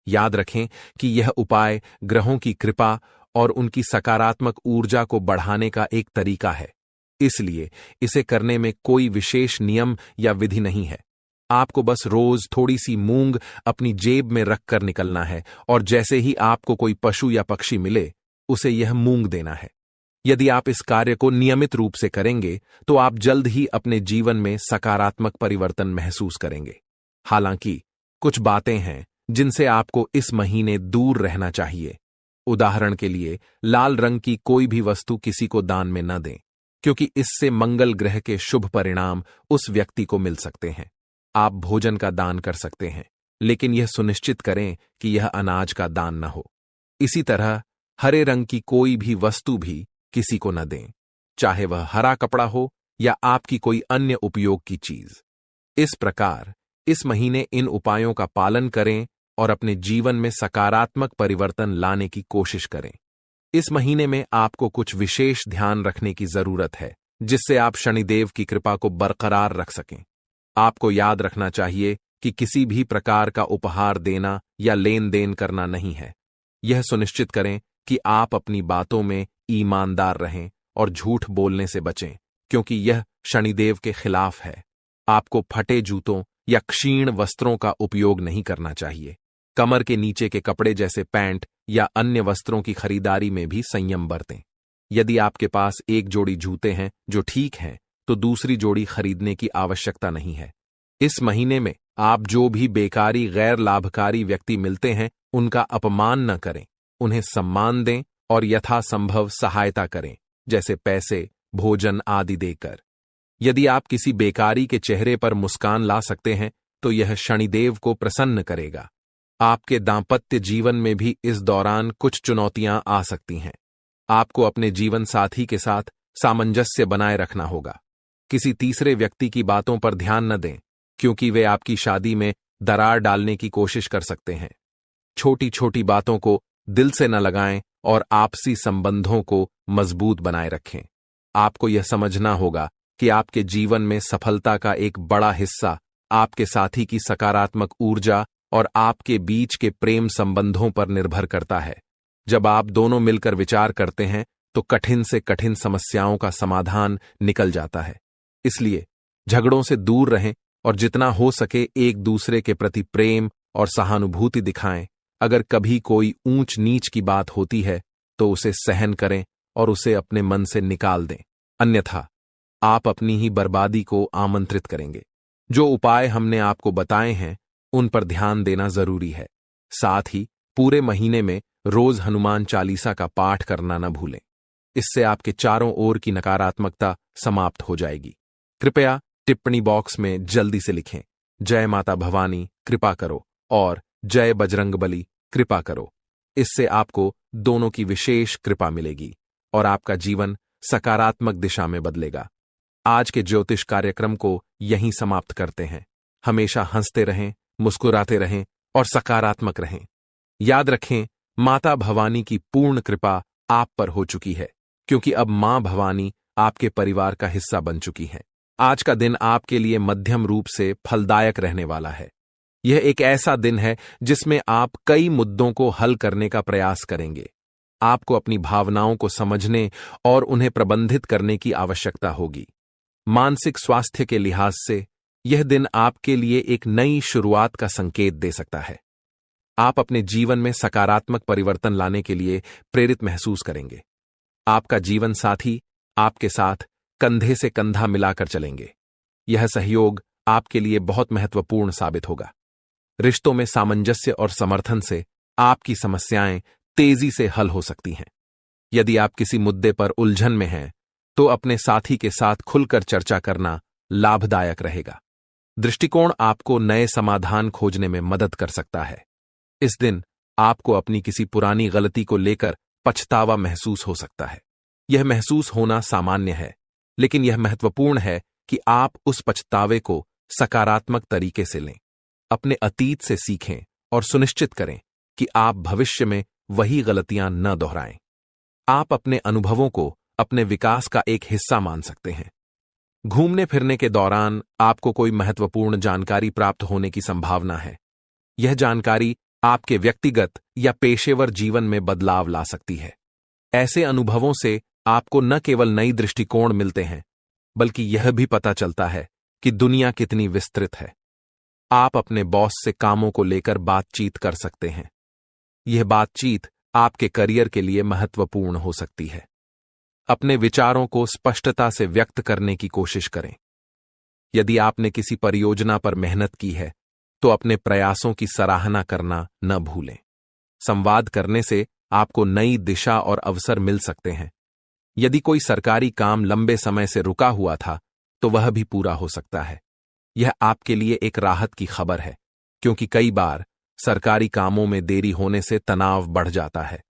[SPEAKER 1] याद रखें कि यह उपाय ग्रहों की कृपा और उनकी सकारात्मक ऊर्जा को बढ़ाने का एक तरीका है, इसलिए इसे करने में कोई विशेष नियम या विधि नहीं है। आपको बस रोज थोड़ी सी मूंग अपनी जेब में रखकर निकलना है और जैसे ही आपको कोई पशु या पक्षी मिले उसे यह मूंग देना है। यदि आप इस कार्य को नियमित रूप से करेंगे तो आप जल्द ही अपने जीवन में सकारात्मक परिवर्तन महसूस करेंगे। हालांकि कुछ बातें हैं जिनसे आपको इस महीने दूर रहना चाहिए। उदाहरण के लिए, लाल रंग की कोई भी वस्तु किसी को दान में न दें, क्योंकि इससे मंगल ग्रह के शुभ परिणाम उस व्यक्ति को मिल सकते हैं। आप भोजन का दान कर सकते हैं, लेकिन यह सुनिश्चित करें कि यह अनाज का दान न हो। इसी तरह हरे रंग की कोई भी वस्तु भी किसी को न दें, चाहे वह हरा कपड़ा हो या आपकी कोई अन्य उपयोग की चीज। इस प्रकार इस महीने इन उपायों का पालन करें और अपने जीवन में सकारात्मक परिवर्तन लाने की कोशिश करें। इस महीने में आपको कुछ विशेष ध्यान रखने की जरूरत है, जिससे आप शनिदेव की कृपा को बरकरार रख सकें। आपको याद रखना चाहिए कि किसी भी प्रकार का उपहार देना या लेन देन करना नहीं है। यह सुनिश्चित करें कि आप अपनी बातों में ईमानदार रहें और झूठ बोलने से बचें, क्योंकि यह शनिदेव के खिलाफ है। आपको फटे जूतों या क्षीण वस्त्रों का उपयोग नहीं करना चाहिए। कमर के नीचे के कपड़े जैसे पैंट या अन्य वस्त्रों की खरीदारी में भी संयम बरतें। यदि आपके पास एक जोड़ी जूते हैं जो ठीक हैं, तो दूसरी जोड़ी खरीदने की आवश्यकता नहीं है। इस महीने में आप जो भी बेकारी गैर लाभकारी व्यक्ति मिलते हैं उनका अपमान न करें, उन्हें सम्मान दें और यथासंभव सहायता करें, जैसे पैसे, भोजन आदि देकर। यदि आप किसी बेकारी के चेहरे पर मुस्कान ला सकते हैं तो यह शनिदेव को प्रसन्न करेगा। आपके दांपत्य जीवन में भी इस दौरान कुछ चुनौतियां आ सकती हैं। आपको अपने जीवन साथी के साथ सामंजस्य बनाए रखना होगा। किसी तीसरे व्यक्ति की बातों पर ध्यान न दें, क्योंकि वे आपकी शादी में दरार डालने की कोशिश कर सकते हैं। छोटी छोटी बातों को दिल से न लगाएं और आपसी संबंधों को मजबूत बनाए रखें। आपको यह समझना होगा कि आपके जीवन में सफलता का एक बड़ा हिस्सा आपके साथी की सकारात्मक ऊर्जा और आपके बीच के प्रेम संबंधों पर निर्भर करता है। जब आप दोनों मिलकर विचार करते हैं तो कठिन से कठिन समस्याओं का समाधान निकल जाता है। इसलिए झगड़ों से दूर रहें और जितना हो सके एक दूसरे के प्रति प्रेम और सहानुभूति दिखाएं। अगर कभी कोई ऊंच नीच की बात होती है तो उसे सहन करें और उसे अपने मन से निकाल दें, अन्यथा आप अपनी ही बर्बादी को आमंत्रित करेंगे। जो उपाय हमने आपको बताए हैं उन पर ध्यान देना जरूरी है। साथ ही पूरे महीने में रोज हनुमान चालीसा का पाठ करना न भूलें। इससे आपके चारों ओर की नकारात्मकता समाप्त हो जाएगी। कृपया टिप्पणी बॉक्स में जल्दी से लिखें, जय माता भवानी कृपा करो और जय बजरंगबली कृपा करो। इससे आपको दोनों की विशेष कृपा मिलेगी और आपका जीवन सकारात्मक दिशा में बदलेगा। आज के ज्योतिष कार्यक्रम को यहीं समाप्त करते हैं। हमेशा हंसते रहें, मुस्कुराते रहें और सकारात्मक रहें। याद रखें, माता भवानी की पूर्ण कृपा आप पर हो चुकी है, क्योंकि अब मां भवानी आपके परिवार का हिस्सा बन चुकी हैं। आज का दिन आपके लिए मध्यम रूप से फलदायक रहने वाला है। यह एक ऐसा दिन है जिसमें आप कई मुद्दों को हल करने का प्रयास करेंगे। आपको अपनी भावनाओं को समझने और उन्हें प्रबंधित करने की आवश्यकता होगी। मानसिक स्वास्थ्य के लिहाज से यह दिन आपके लिए एक नई शुरुआत का संकेत दे सकता है। आप अपने जीवन में सकारात्मक परिवर्तन लाने के लिए प्रेरित महसूस करेंगे। आपका जीवन साथी आपके साथ कंधे से कंधा मिलाकर चलेंगे। यह सहयोग आपके लिए बहुत महत्वपूर्ण साबित होगा। रिश्तों में सामंजस्य और समर्थन से आपकी समस्याएं तेजी से हल हो सकती हैं। यदि आप किसी मुद्दे पर उलझन में हैं तो अपने साथी के साथ खुलकर चर्चा करना लाभदायक रहेगा। दृष्टिकोण आपको नए समाधान खोजने में मदद कर सकता है। इस दिन आपको अपनी किसी पुरानी गलती को लेकर पछतावा महसूस हो सकता है। यह महसूस होना सामान्य है, लेकिन यह महत्वपूर्ण है कि आप उस पछतावे को सकारात्मक तरीके से लें। अपने अतीत से सीखें और सुनिश्चित करें कि आप भविष्य में वही गलतियां न दोहराएं। आप अपने अनुभवों को अपने विकास का एक हिस्सा मान सकते हैं। घूमने फिरने के दौरान आपको कोई महत्वपूर्ण जानकारी प्राप्त होने की संभावना है। यह जानकारी आपके व्यक्तिगत या पेशेवर जीवन में बदलाव ला सकती है। ऐसे अनुभवों से आपको न केवल नई दृष्टिकोण मिलते हैं, बल्कि यह भी पता चलता है कि दुनिया कितनी विस्तृत है। आप अपने बॉस से कामों को लेकर बातचीत कर सकते हैं। यह बातचीत आपके करियर के लिए महत्वपूर्ण हो सकती है। अपने विचारों को स्पष्टता से व्यक्त करने की कोशिश करें। यदि आपने किसी परियोजना पर मेहनत की है तो अपने प्रयासों की सराहना करना न भूलें। संवाद करने से आपको नई दिशा और अवसर मिल सकते हैं। यदि कोई सरकारी काम लंबे समय से रुका हुआ था तो वह भी पूरा हो सकता है। यह आपके लिए एक राहत की खबर है, क्योंकि कई बार सरकारी कामों में देरी होने से तनाव बढ़ जाता है।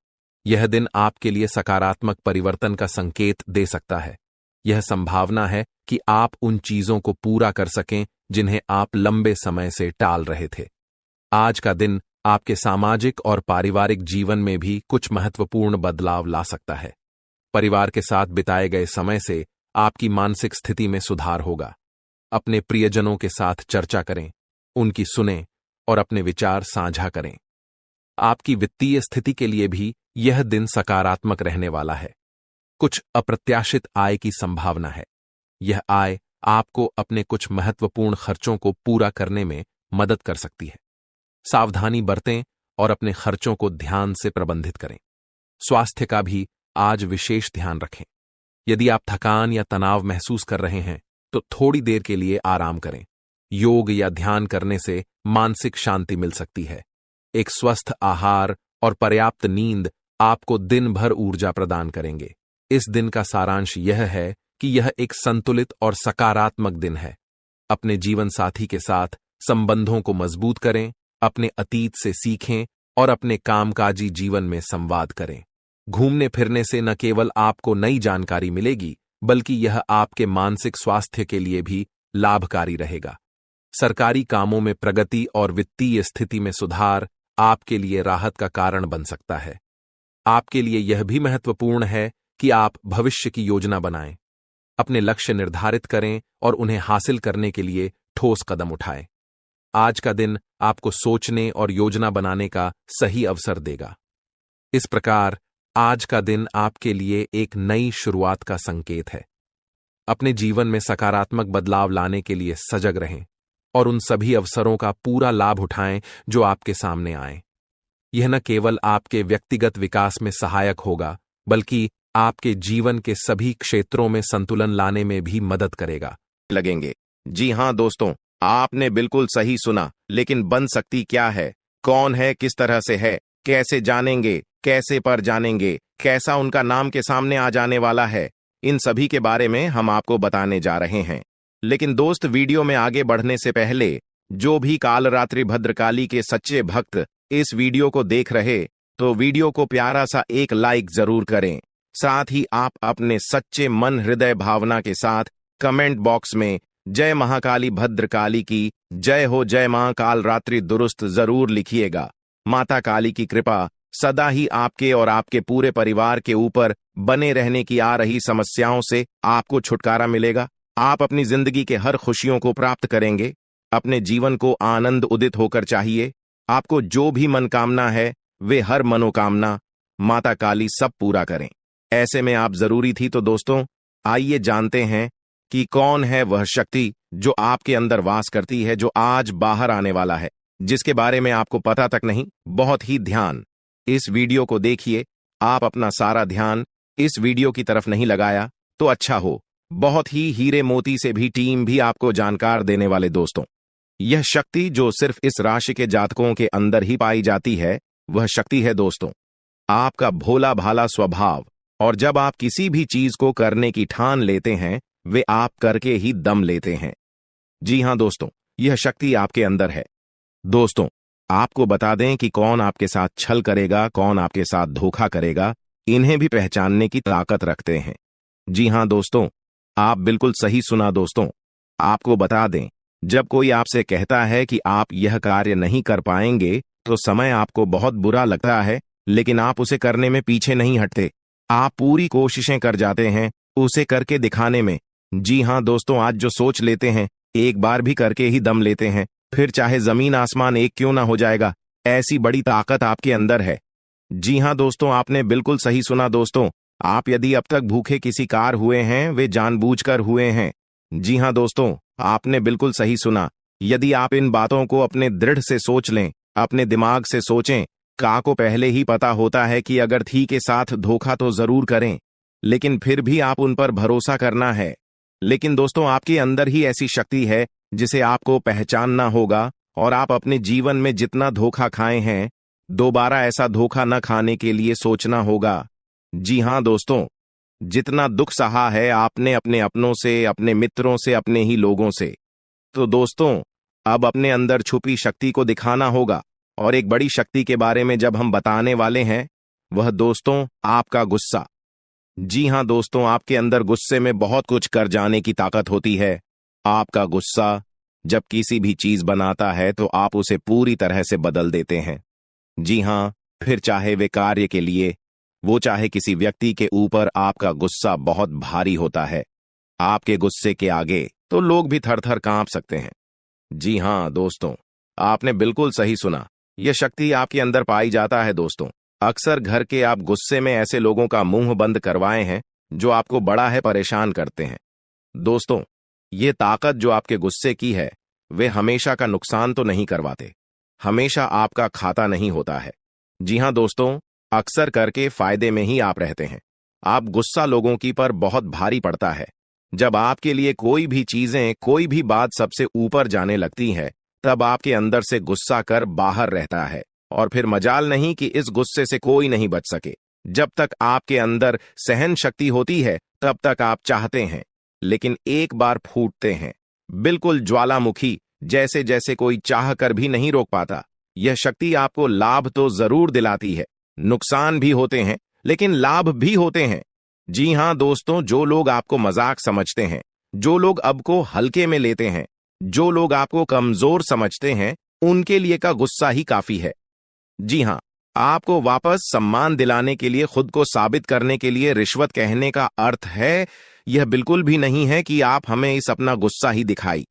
[SPEAKER 1] यह दिन आपके लिए सकारात्मक परिवर्तन का संकेत दे सकता है। यह संभावना है कि आप उन चीजों को पूरा कर सकें जिन्हें आप लंबे समय से टाल रहे थे। आज का दिन आपके सामाजिक और पारिवारिक जीवन में भी कुछ महत्वपूर्ण बदलाव ला सकता है। परिवार के साथ बिताए गए समय से आपकी मानसिक स्थिति में सुधार होगा। अपने प्रियजनों के साथ चर्चा करें, उनकी सुनें और अपने विचार साझा करें। आपकी वित्तीय स्थिति के लिए भी यह दिन सकारात्मक रहने वाला है। कुछ अप्रत्याशित आय की संभावना है। यह आय आपको अपने कुछ महत्वपूर्ण खर्चों को पूरा करने में मदद कर सकती है। सावधानी बरतें और अपने खर्चों को ध्यान से प्रबंधित करें। स्वास्थ्य का भी आज विशेष ध्यान रखें। यदि आप थकान या तनाव महसूस कर रहे हैं तो थोड़ी देर के लिए आराम करें। योग या ध्यान करने से मानसिक शांति मिल सकती है। एक स्वस्थ आहार और पर्याप्त नींद आपको दिन भर ऊर्जा प्रदान करेंगे। इस दिन का सारांश यह है कि यह एक संतुलित और सकारात्मक दिन है। अपने जीवन साथी के साथ संबंधों को मजबूत करें, अपने अतीत से सीखें और अपने कामकाजी जीवन में संवाद करें। घूमने फिरने से न केवल आपको नई जानकारी मिलेगी, बल्कि यह आपके मानसिक स्वास्थ्य के लिए भी लाभकारी रहेगा। सरकारी कामों में प्रगति और वित्तीय स्थिति में सुधार आपके लिए राहत का कारण बन सकता है। आपके लिए यह भी महत्वपूर्ण है कि आप भविष्य की योजना बनाएं, अपने लक्ष्य निर्धारित करें और उन्हें हासिल करने के लिए ठोस कदम उठाएं। आज का दिन आपको सोचने और योजना बनाने का सही अवसर देगा। इस प्रकार आज का दिन आपके लिए एक नई शुरुआत का संकेत है। अपने जीवन में सकारात्मक बदलाव लाने के लिए सजग रहें और उन सभी अवसरों का पूरा लाभ उठाएं जो आपके सामने आएं। यह न केवल आपके व्यक्तिगत विकास में सहायक होगा, बल्कि आपके जीवन के सभी क्षेत्रों में संतुलन लाने में भी मदद करेगा।
[SPEAKER 2] लगेंगे। जी हां दोस्तों, आपने बिल्कुल सही सुना। लेकिन बन सकती क्या है, कौन है, किस तरह से है, कैसे जानेंगे, कैसे पर जानेंगे, कैसा उनका नाम के सामने आ जाने वाला है, इन सभी के बारे में हम आपको बताने जा रहे हैं। लेकिन दोस्त, वीडियो में आगे बढ़ने से पहले जो भी कालरात्रि भद्रकाली के सच्चे भक्त इस वीडियो को देख रहे तो वीडियो को प्यारा सा एक लाइक जरूर करें। साथ ही आप अपने सच्चे मन हृदय भावना के साथ कमेंट बॉक्स में जय महाकाली भद्रकाली की जय हो, जय मां कालरात्रि दुरुस्त जरूर लिखिएगा। माता काली की कृपा सदा ही आपके और आपके पूरे परिवार के ऊपर बने रहने की। आ रही समस्याओं से आपको छुटकारा मिलेगा। आप अपनी जिंदगी के हर खुशियों को प्राप्त करेंगे। अपने जीवन को आनंद उदित होकर चाहिए। आपको जो भी मनोकामना है वे हर मनोकामना माता काली सब पूरा करें। ऐसे में आप जरूरी थी। तो दोस्तों, आइए जानते हैं कि कौन है वह शक्ति जो आपके अंदर वास करती है, जो आज बाहर आने वाला है, जिसके बारे में आपको पता तक नहीं। बहुत ही ध्यान इस वीडियो को देखिए। आप अपना सारा ध्यान इस वीडियो की तरफ नहीं लगाया तो अच्छा हो। बहुत ही हीरे मोती से भी टीम भी आपको जानकार देने वाले दोस्तों, यह शक्ति जो सिर्फ इस राशि के जातकों के अंदर ही पाई जाती है, वह शक्ति है दोस्तों आपका भोला भाला स्वभाव। और जब आप किसी भी चीज को करने की ठान लेते हैं, वे आप करके ही दम लेते हैं। जी हां दोस्तों, यह शक्ति आपके अंदर है। दोस्तों, आपको बता दें कि कौन आपके साथ छल करेगा, कौन आपके साथ धोखा करेगा, इन्हें भी पहचानने की ताकत रखते हैं। जी हां दोस्तों, आप बिल्कुल सही सुना दोस्तों। आपको बता दें, जब कोई आपसे कहता है कि आप यह कार्य नहीं कर पाएंगे तो समय आपको बहुत बुरा लगता है, लेकिन आप उसे करने में पीछे नहीं हटते। आप पूरी कोशिशें कर जाते हैं उसे करके दिखाने में। जी हां दोस्तों, आज जो सोच लेते हैं एक बार भी करके ही दम लेते हैं, फिर चाहे जमीन आसमान एक क्यों ना हो जाएगा। ऐसी बड़ी ताकत आपके अंदर है। जी हां दोस्तों, आपने बिल्कुल सही सुना दोस्तों। आप यदि अब तक भूखे किसी कार हुए हैं, वे जानबूझकर हुए हैं। जी हां दोस्तों, आपने बिल्कुल सही सुना। यदि आप इन बातों को अपने दृढ़ से सोच लें, अपने दिमाग से सोचें, का को पहले ही पता होता है कि अगर थी के साथ धोखा तो जरूर करें, लेकिन फिर भी आप उन पर भरोसा करना है। लेकिन दोस्तों, आपके अंदर ही ऐसी शक्ति है जिसे आपको पहचानना होगा, और आप अपने जीवन में जितना धोखा खाए हैं, दोबारा ऐसा धोखा न खाने के लिए सोचना होगा। जी हां दोस्तों, जितना दुख सहा है आपने अपने अपनों से, अपने मित्रों से, अपने ही लोगों से, तो दोस्तों अब अपने अंदर छुपी शक्ति को दिखाना होगा। और एक बड़ी शक्ति के बारे में जब हम बताने वाले हैं, वह दोस्तों आपका गुस्सा। जी हां दोस्तों, आपके अंदर गुस्से में बहुत कुछ कर जाने की ताकत होती है। आपका गुस्सा जब किसी भी चीज बनाता है तो आप उसे पूरी तरह से बदल देते हैं। जी हां, फिर चाहे वे कार्य के लिए, वो चाहे किसी व्यक्ति के ऊपर, आपका गुस्सा बहुत भारी होता है। आपके गुस्से के आगे तो लोग भी थर थर कांप सकते हैं। जी हां दोस्तों, आपने बिल्कुल सही सुना, यह शक्ति आपके अंदर पाई जाता है दोस्तों। अक्सर घर के आप गुस्से में ऐसे लोगों का मुंह बंद करवाए हैं जो आपको बड़ा है परेशान करते हैं। दोस्तों, ये ताकत जो आपके गुस्से की है, वे हमेशा का नुकसान तो नहीं करवाते, हमेशा आपका खाता नहीं होता है। जी हां दोस्तों, अक्सर करके फायदे में ही आप रहते हैं। आप गुस्सा लोगों की पर बहुत भारी पड़ता है। जब आपके लिए कोई भी चीजें, कोई भी बात सबसे ऊपर जाने लगती है, तब आपके अंदर से गुस्सा कर बाहर रहता है, और फिर मजाल नहीं कि इस गुस्से से कोई नहीं बच सके। जब तक आपके अंदर सहन शक्ति होती है, तब तक आप चाहते हैं, लेकिन एक बार फूटते हैं, बिल्कुल ज्वालामुखी जैसे, जैसे कोई चाह कर भी नहीं रोक पाता। यह शक्ति आपको लाभ तो जरूर दिलाती है, नुकसान भी होते हैं, लेकिन लाभ भी होते हैं। जी हां दोस्तों, जो लोग आपको मजाक समझते हैं, जो लोग अब को हल्के में लेते हैं, जो लोग आपको कमजोर समझते हैं, उनके लिए का गुस्सा ही काफी है। जी हां, आपको वापस सम्मान दिलाने के लिए, खुद को साबित करने के लिए रिश्वत कहने का अर्थ है, यह बिल्कुल भी नहीं है कि आप हमें इस अपना गुस्सा ही दिखाई।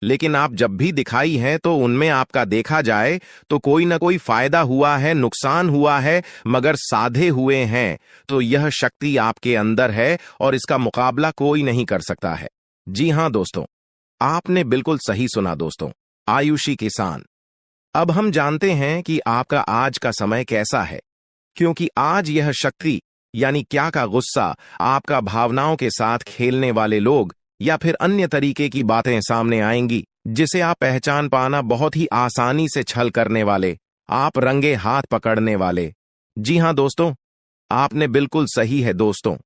[SPEAKER 2] लेकिन आप जब भी दिखाई है तो उनमें आपका देखा जाए तो कोई ना कोई फायदा हुआ है, नुकसान हुआ है, मगर साधे हुए हैं, तो यह शक्ति आपके अंदर है और इसका मुकाबला कोई नहीं कर सकता है। जी हां दोस्तों, आपने बिल्कुल सही सुना दोस्तों, आयुषी किसान। अब हम जानते हैं कि आपका आज का समय कैसा है, क्योंकि आज यह शक्ति यानी क्या का गुस्सा, आपका भावनाओं के साथ खेलने वाले लोग या फिर अन्य तरीके की बातें सामने आएंगी, जिसे आप पहचान पाना बहुत ही आसानी से छल करने वाले, आप रंगे हाथ पकड़ने वाले। जी हां दोस्तों, आपने बिल्कुल सही है दोस्तों।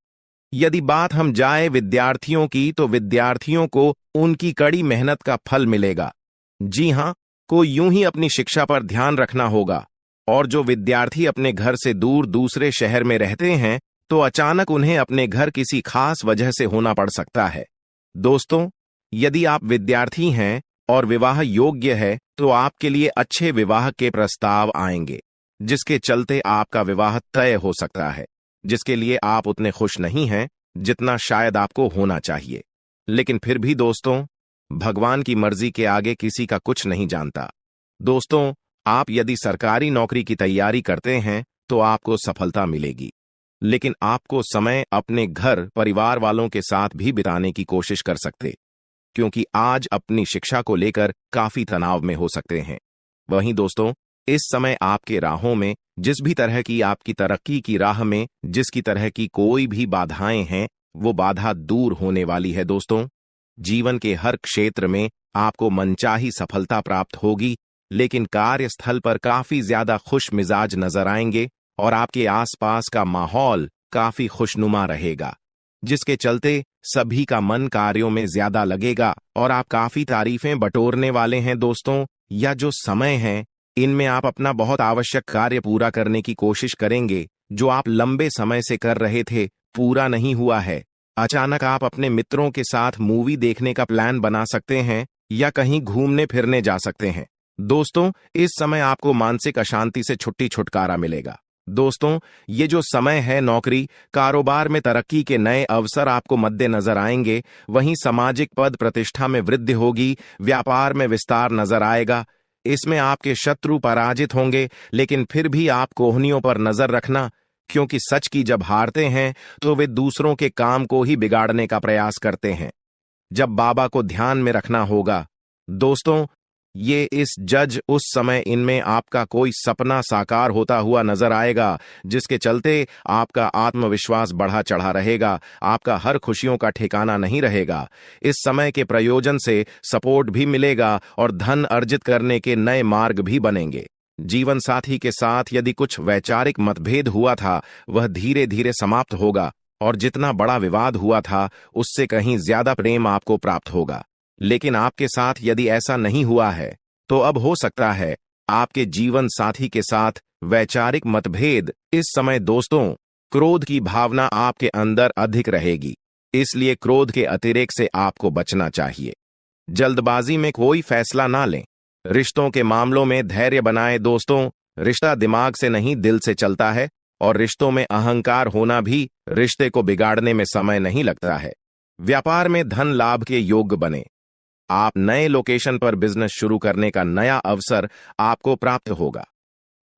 [SPEAKER 2] यदि बात हम जाए विद्यार्थियों की, तो विद्यार्थियों को उनकी कड़ी मेहनत का फल मिलेगा। जी हां, को यूं ही अपनी शिक्षा पर ध्यान रखना होगा। और जो विद्यार्थी अपने घर से दूर दूसरे शहर में रहते हैं, तो अचानक उन्हें अपने घर किसी खास वजह से होना पड़ सकता है। दोस्तों, यदि आप विद्यार्थी हैं और विवाह योग्य है, तो आपके लिए अच्छे विवाह के प्रस्ताव आएंगे, जिसके चलते आपका विवाह तय हो सकता है, जिसके लिए आप उतने खुश नहीं हैं जितना शायद आपको होना चाहिए। लेकिन फिर भी दोस्तों, भगवान की मर्जी के आगे किसी का कुछ नहीं जानता। दोस्तों, आप यदि सरकारी नौकरी की तैयारी करते हैं तो आपको सफलता मिलेगी, लेकिन आपको समय अपने घर परिवार वालों के साथ भी बिताने की कोशिश कर सकते, क्योंकि आज अपनी शिक्षा को लेकर काफी तनाव में हो सकते हैं। वहीं दोस्तों, इस समय आपके राहों में जिस भी तरह की, आपकी तरक्की की राह में जिसकी तरह की कोई भी बाधाएं हैं, वो बाधा दूर होने वाली है दोस्तों। जीवन के हर क्षेत्र में आपको मनचाही सफलता प्राप्त होगी, लेकिन कार्यस्थल पर काफी ज्यादा खुश मिजाज नजर आएंगे और आपके आसपास का माहौल काफी खुशनुमा रहेगा, जिसके चलते सभी का मन कार्यों में ज्यादा लगेगा और आप काफी तारीफें बटोरने वाले हैं दोस्तों। या जो समय है, इनमें आप अपना बहुत आवश्यक कार्य पूरा करने की कोशिश करेंगे, जो आप लंबे समय से कर रहे थे, पूरा नहीं हुआ है। अचानक आप अपने मित्रों के साथ मूवी देखने का प्लान बना सकते हैं या कहीं घूमने फिरने जा सकते हैं। दोस्तों, इस समय आपको मानसिक अशांति से छुटकारा मिलेगा। दोस्तों, ये जो समय है, नौकरी कारोबार में तरक्की के नए अवसर आपको मद्देनजर आएंगे, वहीं सामाजिक पद प्रतिष्ठा में वृद्धि होगी, व्यापार में विस्तार नजर आएगा। इसमें आपके शत्रु पराजित होंगे, लेकिन फिर भी आप कोहनियों पर नजर रखना, क्योंकि सच की जब हारते हैं तो वे दूसरों के काम को ही बिगाड़ने का प्रयास करते हैं। जब बाबा को ध्यान में रखना होगा। दोस्तों, ये इस जज उस समय इनमें आपका कोई सपना साकार होता हुआ नजर आएगा, जिसके चलते आपका आत्मविश्वास बढ़ा चढ़ा रहेगा, आपका हर खुशियों का ठिकाना नहीं रहेगा। इस समय के प्रयोजन से सपोर्ट भी मिलेगा और धन अर्जित करने के नए मार्ग भी बनेंगे। जीवन साथी के साथ यदि कुछ वैचारिक मतभेद हुआ था, वह धीरे धीरे समाप्त होगा और जितना बड़ा विवाद हुआ था उससे कहीं ज्यादा प्रेम आपको प्राप्त होगा। लेकिन आपके साथ यदि ऐसा नहीं हुआ है तो अब हो सकता है आपके जीवन साथी के साथ वैचारिक मतभेद। इस समय दोस्तों, क्रोध की भावना आपके अंदर अधिक रहेगी, इसलिए क्रोध के अतिरेक से आपको बचना चाहिए। जल्दबाजी में कोई फैसला ना लें। रिश्तों के मामलों में धैर्य बनाए दोस्तों। रिश्ता दिमाग से नहीं दिल से चलता है और रिश्तों में अहंकार होना भी रिश्ते को बिगाड़ने में समय नहीं लगता है। व्यापार में धन लाभ के योग्य बने। आप नए लोकेशन पर बिजनेस शुरू करने का नया अवसर आपको प्राप्त होगा।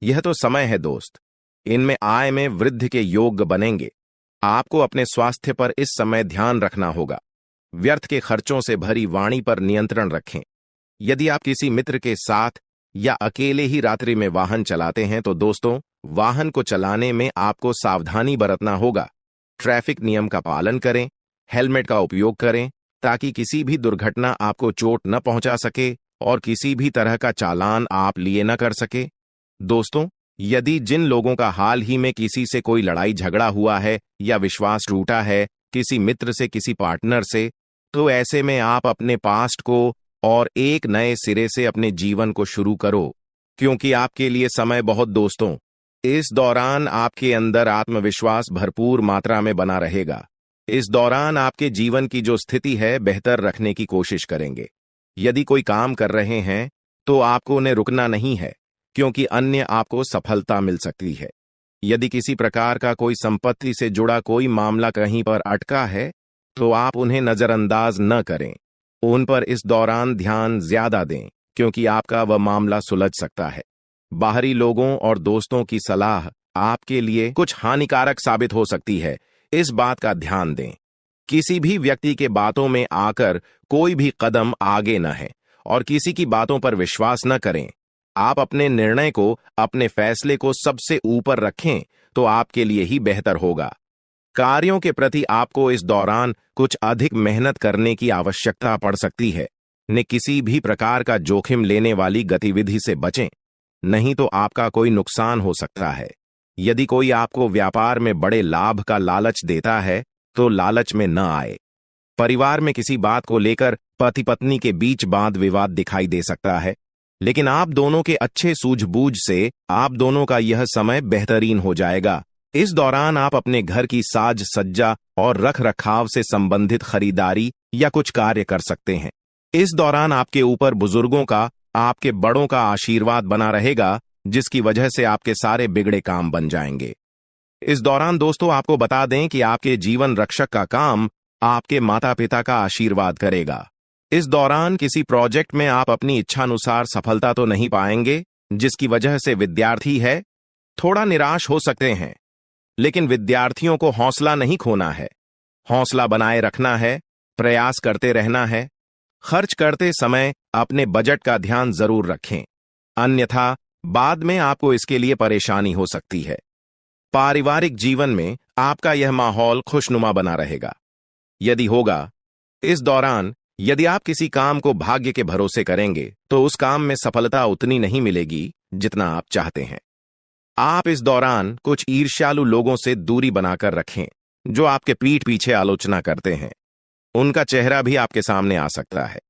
[SPEAKER 2] यह तो समय है दोस्त, इनमें आय में वृद्धि के योग्य बनेंगे। आपको अपने स्वास्थ्य पर इस समय ध्यान रखना होगा। व्यर्थ के खर्चों से भरी वाणी पर नियंत्रण रखें। यदि आप किसी मित्र के साथ या अकेले ही रात्रि में वाहन चलाते हैं तो दोस्तों, वाहन को चलाने में आपको सावधानी बरतना होगा। ट्रैफिक नियम का पालन करें, हेलमेट का उपयोग करें ताकि किसी भी दुर्घटना आपको चोट न पहुंचा सके और किसी भी तरह का चालान आप लिए न कर सके। दोस्तों, यदि जिन लोगों का हाल ही में किसी से कोई लड़ाई झगड़ा हुआ है या विश्वास टूटा है किसी मित्र से, किसी पार्टनर से, तो ऐसे में आप अपने पास्ट को और एक नए सिरे से अपने जीवन को शुरू करो, क्योंकि आपके लिए समय बहुत दोस्तों। इस दौरान आपके अंदर आत्मविश्वास भरपूर मात्रा में बना रहेगा। इस दौरान आपके जीवन की जो स्थिति है बेहतर रखने की कोशिश करेंगे। यदि कोई काम कर रहे हैं तो आपको उन्हें रुकना नहीं है, क्योंकि अन्य आपको सफलता मिल सकती है। यदि किसी प्रकार का कोई संपत्ति से जुड़ा कोई मामला कहीं पर अटका है तो आप उन्हें नजरअंदाज न करें। उन पर इस दौरान ध्यान ज्यादा दें, क्योंकि आपका वह मामला सुलझ सकता है। बाहरी लोगों और दोस्तों की सलाह आपके लिए कुछ हानिकारक साबित हो सकती है, इस बात का ध्यान दें। किसी भी व्यक्ति के बातों में आकर कोई भी कदम आगे न है और किसी की बातों पर विश्वास न करें। आप अपने निर्णय को, अपने फैसले को सबसे ऊपर रखें तो आपके लिए ही बेहतर होगा। कार्यों के प्रति आपको इस दौरान कुछ अधिक मेहनत करने की आवश्यकता पड़ सकती है। ने किसी भी प्रकार का जोखिम लेने वाली गतिविधि से बचें, नहीं तो आपका कोई नुकसान हो सकता है। यदि कोई आपको व्यापार में बड़े लाभ का लालच देता है तो लालच में न आए। परिवार में किसी बात को लेकर पति पत्नी के बीच वाद विवाद दिखाई दे सकता है, लेकिन आप दोनों के अच्छे सूझबूझ से आप दोनों का यह समय बेहतरीन हो जाएगा। इस दौरान आप अपने घर की साज सज्जा और रख रखाव से संबंधित खरीदारी या कुछ कार्य कर सकते हैं। इस दौरान आपके ऊपर बुजुर्गों का, आपके बड़ों का आशीर्वाद बना रहेगा, जिसकी वजह से आपके सारे बिगड़े काम बन जाएंगे। इस दौरान दोस्तों आपको बता दें कि आपके जीवन रक्षक का काम आपके माता पिता का आशीर्वाद करेगा। इस दौरान किसी प्रोजेक्ट में आप अपनी इच्छानुसार सफलता तो नहीं पाएंगे, जिसकी वजह से विद्यार्थी है थोड़ा निराश हो सकते हैं, लेकिन विद्यार्थियों को हौसला नहीं खोना है। हौसला बनाए रखना है, प्रयास करते रहना है। खर्च करते समय अपने बजट का ध्यान जरूर रखें, अन्यथा बाद में आपको इसके लिए परेशानी हो सकती है। पारिवारिक जीवन में आपका यह माहौल खुशनुमा बना रहेगा। यदि होगा, इस दौरान यदि आप किसी काम को भाग्य के भरोसे करेंगे तो उस काम में सफलता उतनी नहीं मिलेगी जितना आप चाहते हैं। आप इस दौरान कुछ ईर्ष्यालु लोगों से दूरी बनाकर रखें, जो आपके पीठ पीछे आलोचना करते हैं। उनका चेहरा भी आपके सामने आ सकता है।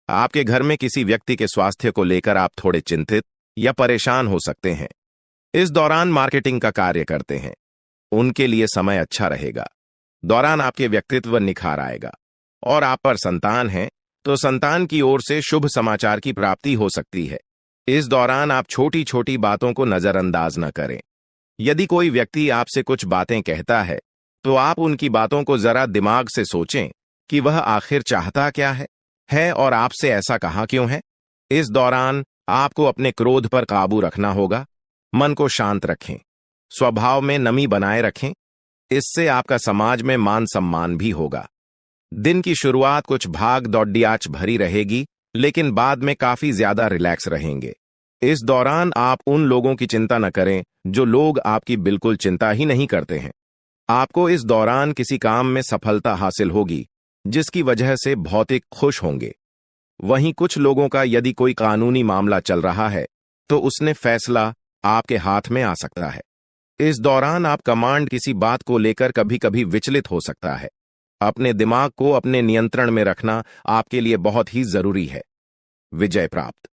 [SPEAKER 2] आपके घर में किसी व्यक्ति के स्वास्थ्य को लेकर आप थोड़े चिंतित या परेशान हो सकते हैं। इस दौरान मार्केटिंग का कार्य करते हैं, उनके लिए समय अच्छा रहेगा। दौरान आपके व्यक्तित्व निखार आएगा। और आप पर संतान है तो संतान की ओर से शुभ समाचार की प्राप्ति हो सकती है। इस दौरान आप छोटी छोटी बातों को नजरअंदाज न करें। यदि कोई व्यक्ति आपसे कुछ बातें कहता है तो आप उनकी बातों को जरा दिमाग से सोचें कि वह आखिर चाहता क्या है और आपसे ऐसा कहा क्यों है। इस दौरान आपको अपने क्रोध पर काबू रखना होगा। मन को शांत रखें, स्वभाव में नमी बनाए रखें, इससे आपका समाज में मान सम्मान भी होगा। दिन की शुरुआत कुछ भाग दौड़ियाच भरी रहेगी, लेकिन बाद में काफी ज्यादा रिलैक्स रहेंगे। इस दौरान आप उन लोगों की चिंता न करें जो लोग आपकी बिल्कुल चिंता ही नहीं करते हैं। आपको इस दौरान किसी काम में सफलता हासिल होगी जिसकी वजह से भौतिक खुश होंगे। वहीं कुछ लोगों का यदि कोई कानूनी मामला चल रहा है तो उसने फैसला आपके हाथ में आ सकता है। इस दौरान आप कमांड किसी बात को लेकर कभी कभी विचलित हो सकता है। अपने दिमाग को अपने नियंत्रण में रखना आपके लिए बहुत ही जरूरी है। विजय प्राप्त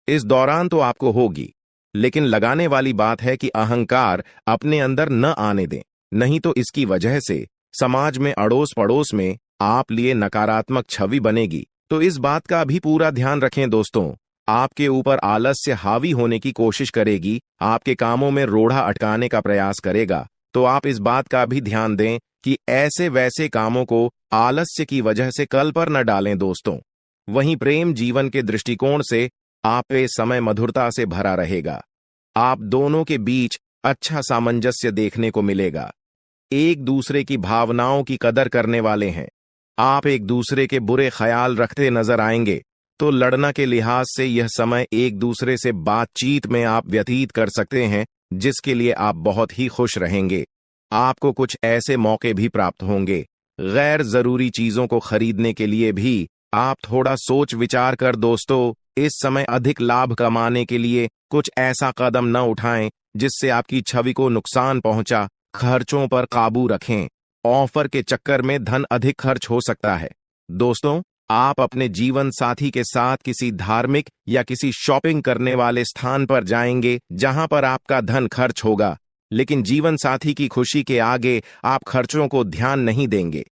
[SPEAKER 2] इस दौरान तो आपको होगी, लेकिन लगाने वाली बात है कि अहंकार अपने अंदर न आने दें, नहीं तो इसकी वजह से समाज में अड़ोस पड़ोस में आप लिए नकारात्मक छवि बनेगी। तो इस बात का भी पूरा ध्यान रखें दोस्तों। आपके ऊपर आलस्य हावी होने की कोशिश करेगी, आपके कामों में रोड़ा अटकाने का प्रयास करेगा। तो आप इस बात का भी ध्यान दें कि ऐसे वैसे कामों को आलस्य की वजह से कल पर न डालें दोस्तों। वहीं प्रेम जीवन के दृष्टिकोण से आप पे समय मधुरता से भरा रहेगा। आप दोनों के बीच अच्छा सामंजस्य देखने को मिलेगा। एक दूसरे की भावनाओं की कदर करने वाले हैं। आप एक दूसरे के बुरे ख्याल रखते नजर आएंगे, तो लड़ना के लिहाज से यह समय एक दूसरे से बातचीत में आप व्यतीत कर सकते हैं, जिसके लिए आप बहुत ही खुश रहेंगे। आपको कुछ ऐसे मौके भी प्राप्त होंगे। गैर जरूरी चीजों को खरीदने के लिए भी आप थोड़ा सोच विचार कर दोस्तों इस समय अधिक लाभ कमाने के लिए कुछ ऐसा कदम न उठाएं जिससे आपकी छवि को नुकसान पहुंचा। खर्चों पर काबू रखें। ऑफर के चक्कर में धन अधिक खर्च हो सकता है। दोस्तों, आप अपने जीवन साथी के साथ किसी धार्मिक या किसी शॉपिंग करने वाले स्थान पर जाएंगे जहां पर आपका धन खर्च होगा, लेकिन जीवन साथी की खुशी के आगे आप खर्चों को ध्यान नहीं देंगे।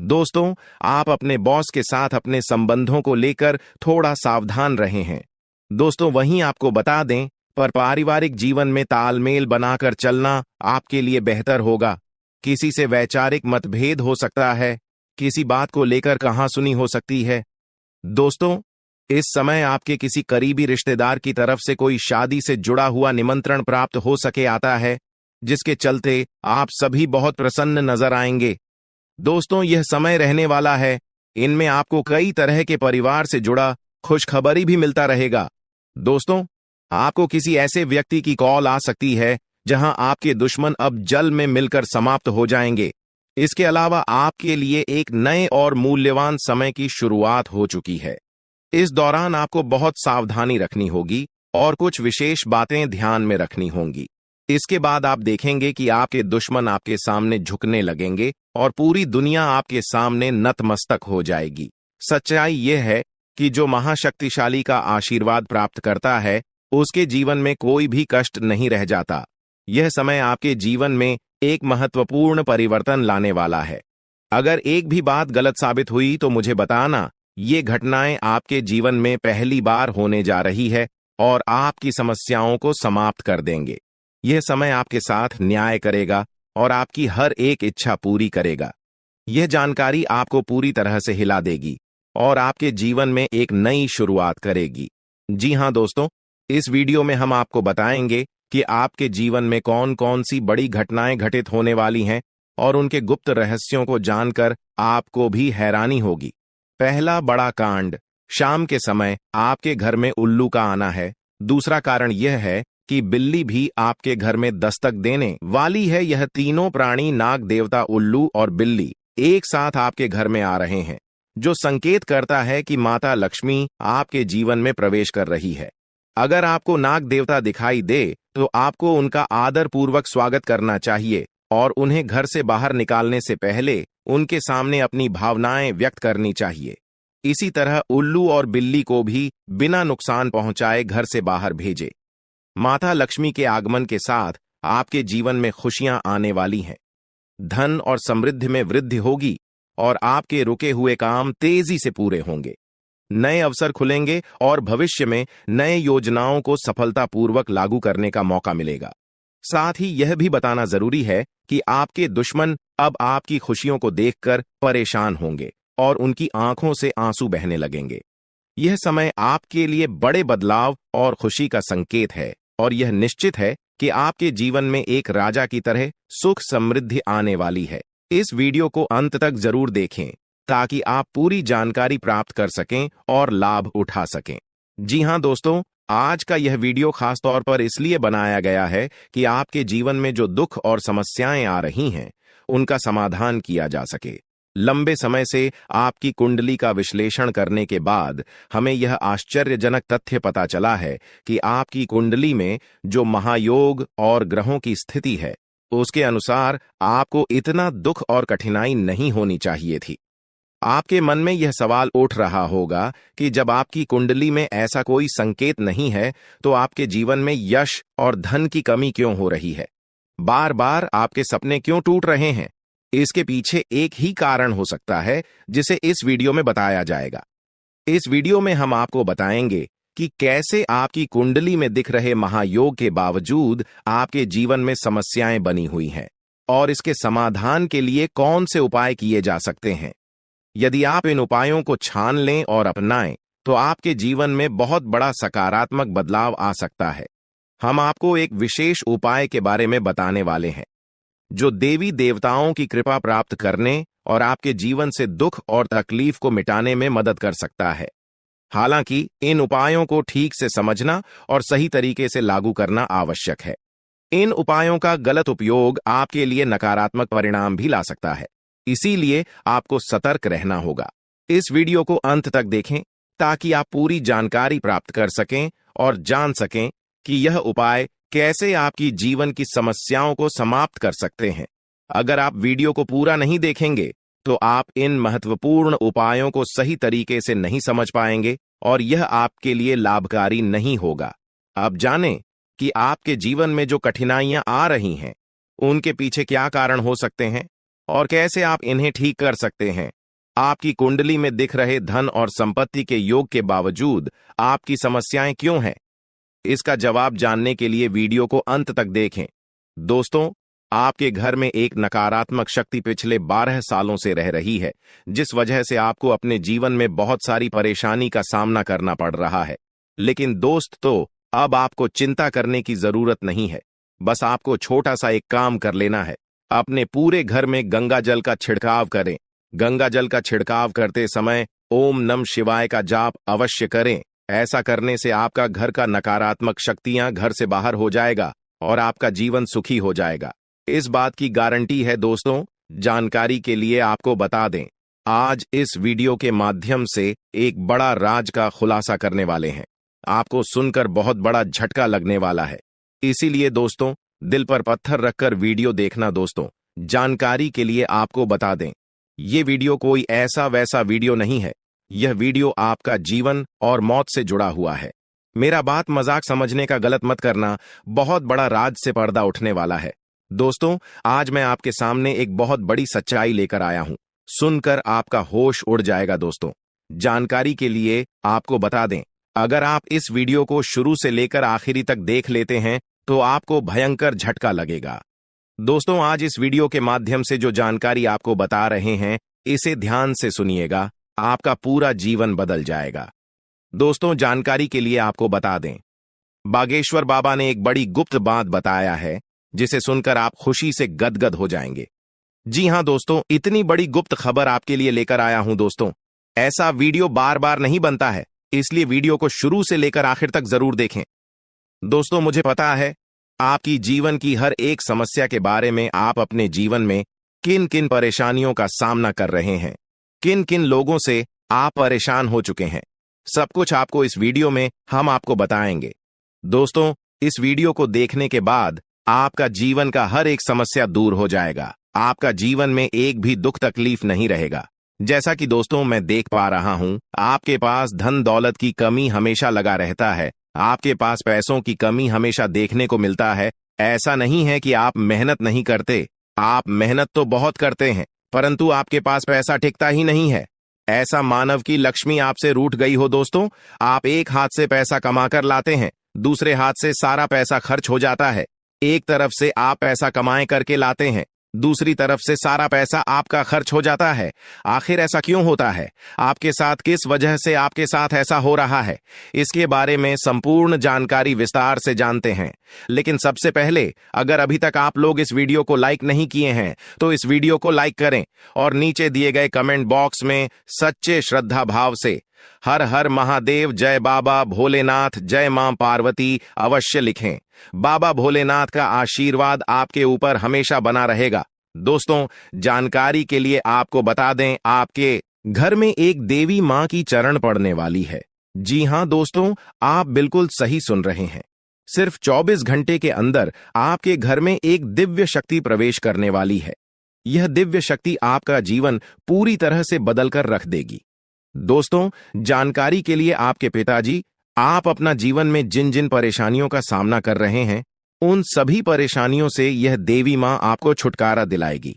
[SPEAKER 2] दोस्तों, आप अपने बॉस के साथ अपने संबंधों को लेकर थोड़ा सावधान रहे हैं। दोस्तों, वहीं आपको बता दें, पर पारिवारिक जीवन में तालमेल बनाकर चलना आपके लिए बेहतर होगा। किसी से वैचारिक मतभेद हो सकता है, किसी बात को लेकर कहासुनी हो सकती है। दोस्तों, इस समय आपके किसी करीबी रिश्तेदार की तरफ से कोई शादी से जुड़ा हुआ निमंत्रण प्राप्त हो सके आता है, जिसके चलते आप सभी बहुत प्रसन्न नजर आएंगे। दोस्तों, यह समय रहने वाला है। इनमें आपको कई तरह के परिवार से जुड़ा खुशखबरी भी मिलता रहेगा। दोस्तों, आपको किसी ऐसे व्यक्ति की कॉल आ सकती है जहां आपके दुश्मन अब जल में मिलकर समाप्त हो जाएंगे। इसके अलावा आपके लिए एक नए और मूल्यवान समय की शुरुआत हो चुकी है। इस दौरान आपको बहुत सावधानी रखनी होगी और कुछ विशेष बातें ध्यान में रखनी होंगी। इसके बाद आप देखेंगे कि आपके दुश्मन आपके सामने झुकने लगेंगे और पूरी दुनिया आपके सामने नतमस्तक हो जाएगी। सच्चाई यह है कि जो महाशक्तिशाली का आशीर्वाद प्राप्त करता है, उसके जीवन में कोई भी कष्ट नहीं रह जाता। यह समय आपके जीवन में एक महत्वपूर्ण परिवर्तन लाने वाला है। अगर एक भी बात गलत साबित हुई तो मुझे बताना। ये घटनाएं आपके जीवन में पहली बार होने जा रही है और आपकी समस्याओं को समाप्त कर देंगे। यह समय आपके साथ न्याय करेगा और आपकी हर एक इच्छा पूरी करेगा। यह जानकारी आपको पूरी तरह से हिला देगी और आपके जीवन में एक नई शुरुआत करेगी। जी हां दोस्तों, इस वीडियो में हम आपको बताएंगे कि आपके जीवन में कौन कौन सी बड़ी घटनाएं घटित होने वाली हैं और उनके गुप्त रहस्यों को जानकर आपको भी हैरानी होगी। पहला बड़ा कांड, शाम के समय आपके घर में उल्लू का आना है। दूसरा कारण यह है कि बिल्ली भी आपके घर में दस्तक देने वाली है। यह तीनों प्राणी, नाग देवता, उल्लू और बिल्ली, एक साथ आपके घर में आ रहे हैं, जो संकेत करता है कि माता लक्ष्मी आपके जीवन में प्रवेश कर रही है। अगर आपको नाग देवता दिखाई दे तो आपको उनका आदर पूर्वक स्वागत करना चाहिए और उन्हें घर से बाहर निकालने से पहले उनके सामने अपनी भावनाएं व्यक्त करनी चाहिए। इसी तरह उल्लू और बिल्ली को भी बिना नुकसान पहुंचाए घर से बाहर भेजे। माता लक्ष्मी के आगमन के साथ आपके जीवन में खुशियां आने वाली हैं। धन और समृद्धि में वृद्धि होगी और आपके रुके हुए काम तेजी से पूरे होंगे। नए अवसर खुलेंगे और भविष्य में नए योजनाओं को सफलतापूर्वक लागू करने का मौका मिलेगा। साथ ही यह भी बताना जरूरी है कि आपके दुश्मन अब आपकी खुशियों को देखकर परेशान होंगे और उनकी आंखों से आंसू बहने लगेंगे। यह समय आपके लिए बड़े बदलाव और खुशी का संकेत है और यह निश्चित है कि आपके जीवन में एक राजा की तरह सुख समृद्धि आने वाली है। इस वीडियो को अंत तक जरूर देखें ताकि आप पूरी जानकारी प्राप्त कर सकें और लाभ उठा सकें। जी हाँ दोस्तों, आज का यह वीडियो खास तौर पर इसलिए बनाया गया है कि आपके जीवन में जो दुख और समस्याएं आ रही हैं, उनका समाधान किया जा सके। लंबे समय से आपकी कुंडली का विश्लेषण करने के बाद हमें यह आश्चर्यजनक तथ्य पता चला है कि आपकी कुंडली में जो महायोग और ग्रहों की स्थिति है, उसके अनुसार आपको इतना दुख और कठिनाई नहीं होनी चाहिए थी। आपके मन में यह सवाल उठ रहा होगा कि जब आपकी कुंडली में ऐसा कोई संकेत नहीं है, तो आपके जीवन में यश और धन की कमी क्यों हो रही है? बार बार आपके सपने क्यों टूट रहे हैं? इसके पीछे एक ही कारण हो सकता है, जिसे इस वीडियो में बताया जाएगा। इस वीडियो में हम आपको बताएंगे कि कैसे आपकी कुंडली में दिख रहे महायोग के बावजूद आपके जीवन में समस्याएं बनी हुई हैं और इसके समाधान के लिए कौन से उपाय किए जा सकते हैं। यदि आप इन उपायों को छान लें और अपनाएं, तो आपके जीवन में बहुत बड़ा सकारात्मक बदलाव आ सकता है। हम आपको एक विशेष उपाय के बारे में बताने वाले हैं, जो देवी देवताओं की कृपा प्राप्त करने और आपके जीवन से दुख और तकलीफ को मिटाने में मदद कर सकता है। हालांकि इन उपायों को ठीक से समझना और सही तरीके से लागू करना आवश्यक है। इन उपायों का गलत उपयोग आपके लिए नकारात्मक परिणाम भी ला सकता है, इसीलिए आपको सतर्क रहना होगा। इस वीडियो को अंत तक देखें ताकि आप पूरी जानकारी प्राप्त कर सकें और जान सकें कि यह उपाय कैसे आपकी जीवन की समस्याओं को समाप्त कर सकते हैं। अगर आप वीडियो को पूरा नहीं देखेंगे, तो आप इन महत्वपूर्ण उपायों को सही तरीके से नहीं समझ पाएंगे और यह आपके लिए लाभकारी नहीं होगा। अब जानें कि आपके जीवन में जो कठिनाइयां आ रही हैं, उनके पीछे क्या कारण हो सकते हैं और कैसे आप इन्हें ठीक कर सकते हैं। आपकी कुंडली में दिख रहे धन और संपत्ति के योग के बावजूद आपकी समस्याएं क्यों हैं? इसका जवाब जानने के लिए वीडियो को अंत तक देखें। दोस्तों, आपके घर में एक नकारात्मक शक्ति पिछले 12 सालों से रह रही है, जिस वजह से आपको अपने जीवन में बहुत सारी परेशानी का सामना करना पड़ रहा है। लेकिन दोस्तों, अब आपको चिंता करने की जरूरत नहीं है। बस आपको छोटा सा एक काम कर लेना है। अपने पूरे घर में गंगा जल का छिड़काव करें। गंगा जल का छिड़काव करते समय ओम नमः शिवाय का जाप अवश्य करें। ऐसा करने से आपका घर का नकारात्मक शक्तियां घर से बाहर हो जाएगा और आपका जीवन सुखी हो जाएगा। इस बात की गारंटी है दोस्तों। जानकारी के लिए आपको बता दें, आज इस वीडियो के माध्यम से एक बड़ा राज का खुलासा करने वाले हैं। आपको सुनकर बहुत बड़ा झटका लगने वाला है, इसीलिए दोस्तों दिल पर पत्थर रखकर वीडियो देखना। दोस्तों, जानकारी के लिए आपको बता दें, ये वीडियो कोई ऐसा वैसा वीडियो नहीं है। यह वीडियो आपका जीवन और मौत से जुड़ा हुआ है। मेरा बात मजाक समझने का गलत मत करना। बहुत बड़ा राज से पर्दा उठने वाला है। दोस्तों, आज मैं आपके सामने एक बहुत बड़ी सच्चाई लेकर आया हूं। सुनकर आपका होश उड़ जाएगा। दोस्तों, जानकारी के लिए आपको बता दें, अगर आप इस वीडियो को शुरू से लेकर आखिरी तक देख लेते हैं, तो आपको भयंकर झटका लगेगा। दोस्तों, आज इस वीडियो के माध्यम से जो जानकारी आपको बता रहे हैं, इसे ध्यान से सुनिएगा। आपका पूरा जीवन बदल जाएगा। दोस्तों, जानकारी के लिए आपको बता दें, बागेश्वर बाबा ने एक बड़ी गुप्त बात बताया है, जिसे सुनकर आप खुशी से गदगद हो जाएंगे। जी हां दोस्तों, इतनी बड़ी गुप्त खबर आपके लिए लेकर आया हूं। दोस्तों, ऐसा वीडियो बार बार नहीं बनता है, इसलिए वीडियो को शुरू से लेकर आखिर तक जरूर देखें। दोस्तों, मुझे पता है आपकी जीवन की हर एक समस्या के बारे में, आप अपने जीवन में किन किन परेशानियों का सामना कर रहे हैं, किन किन लोगों से आप परेशान हो चुके हैं। सब कुछ आपको इस वीडियो में हम आपको बताएंगे। दोस्तों, इस वीडियो को देखने के बाद आपका जीवन का हर एक समस्या दूर हो जाएगा। आपका जीवन में एक भी दुख तकलीफ नहीं रहेगा। जैसा कि दोस्तों मैं देख पा रहा हूं, आपके पास धन दौलत की कमी हमेशा लगा रहता है। आपके पास पैसों की कमी हमेशा देखने को मिलता है। ऐसा नहीं है कि आप मेहनत नहीं करते, आप मेहनत तो बहुत करते हैं, परंतु आपके पास पैसा टिकता ही नहीं है। ऐसा मानव की लक्ष्मी आपसे रूठ गई हो। दोस्तों, आप एक हाथ से पैसा कमा कर लाते हैं, दूसरे हाथ से सारा पैसा खर्च हो जाता है। एक तरफ से आप पैसा कमाए करके लाते हैं, दूसरी तरफ से सारा पैसा आपका खर्च हो जाता है। आखिर ऐसा क्यों होता है? आपके साथ किस वजह से आपके साथ ऐसा हो रहा है? इसके बारे में संपूर्ण जानकारी विस्तार से जानते हैं। लेकिन सबसे पहले, अगर अभी तक आप लोग इस वीडियो को लाइक नहीं किए हैं तो इस वीडियो को लाइक करें और नीचे दिए गए कमेंट बॉक्स में सच्चे श्रद्धा भाव से हर हर महादेव, जय बाबा भोलेनाथ, जय मां पार्वती अवश्य लिखें। बाबा भोलेनाथ का आशीर्वाद आपके ऊपर हमेशा बना रहेगा। दोस्तों, जानकारी के लिए आपको बता दें, आपके घर में एक देवी मां की चरण पड़ने वाली है। जी हां दोस्तों, आप बिल्कुल सही सुन रहे हैं। सिर्फ 24 घंटे के अंदर आपके घर में एक दिव्य शक्ति प्रवेश करने वाली है। यह दिव्य शक्ति आपका जीवन पूरी तरह से बदलकर रख देगी। दोस्तों, जानकारी के लिए आपके पिताजी, आप अपना जीवन में जिन जिन परेशानियों का सामना कर रहे हैं, उन सभी परेशानियों से यह देवी मां आपको छुटकारा दिलाएगी।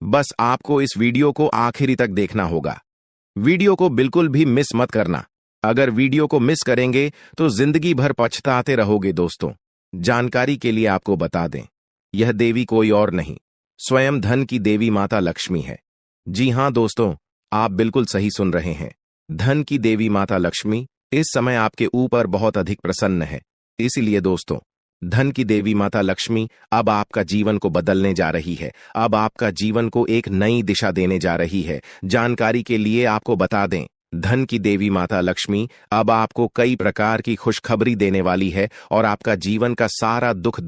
[SPEAKER 2] बस आपको इस वीडियो को आखिरी तक देखना होगा। वीडियो को बिल्कुल भी मिस मत करना। अगर वीडियो को मिस करेंगे तो जिंदगी भर पछताते रहोगे। दोस्तों, जानकारी के लिए आपको बता दें, यह देवी कोई और नहीं, स्वयं धन की देवी माता लक्ष्मी है। जी हां दोस्तों, आप बिल्कुल सही सुन रहे हैं। धन की देवी माता लक्ष्मी इस समय आपके ऊपर बहुत अधिक प्रसन्न है। इसीलिए दोस्तों, धन की देवी माता लक्ष्मी अब आपका जीवन को बदलने जा रही है। अब आपका जीवन को एक नई दिशा देने जा रही है। जानकारी के लिए आपको बता दें, धन की देवी माता लक्ष्मी अब आपको कई प्रकार की खुशखबरी देने वाली है और आपका जीवन का सारा दुख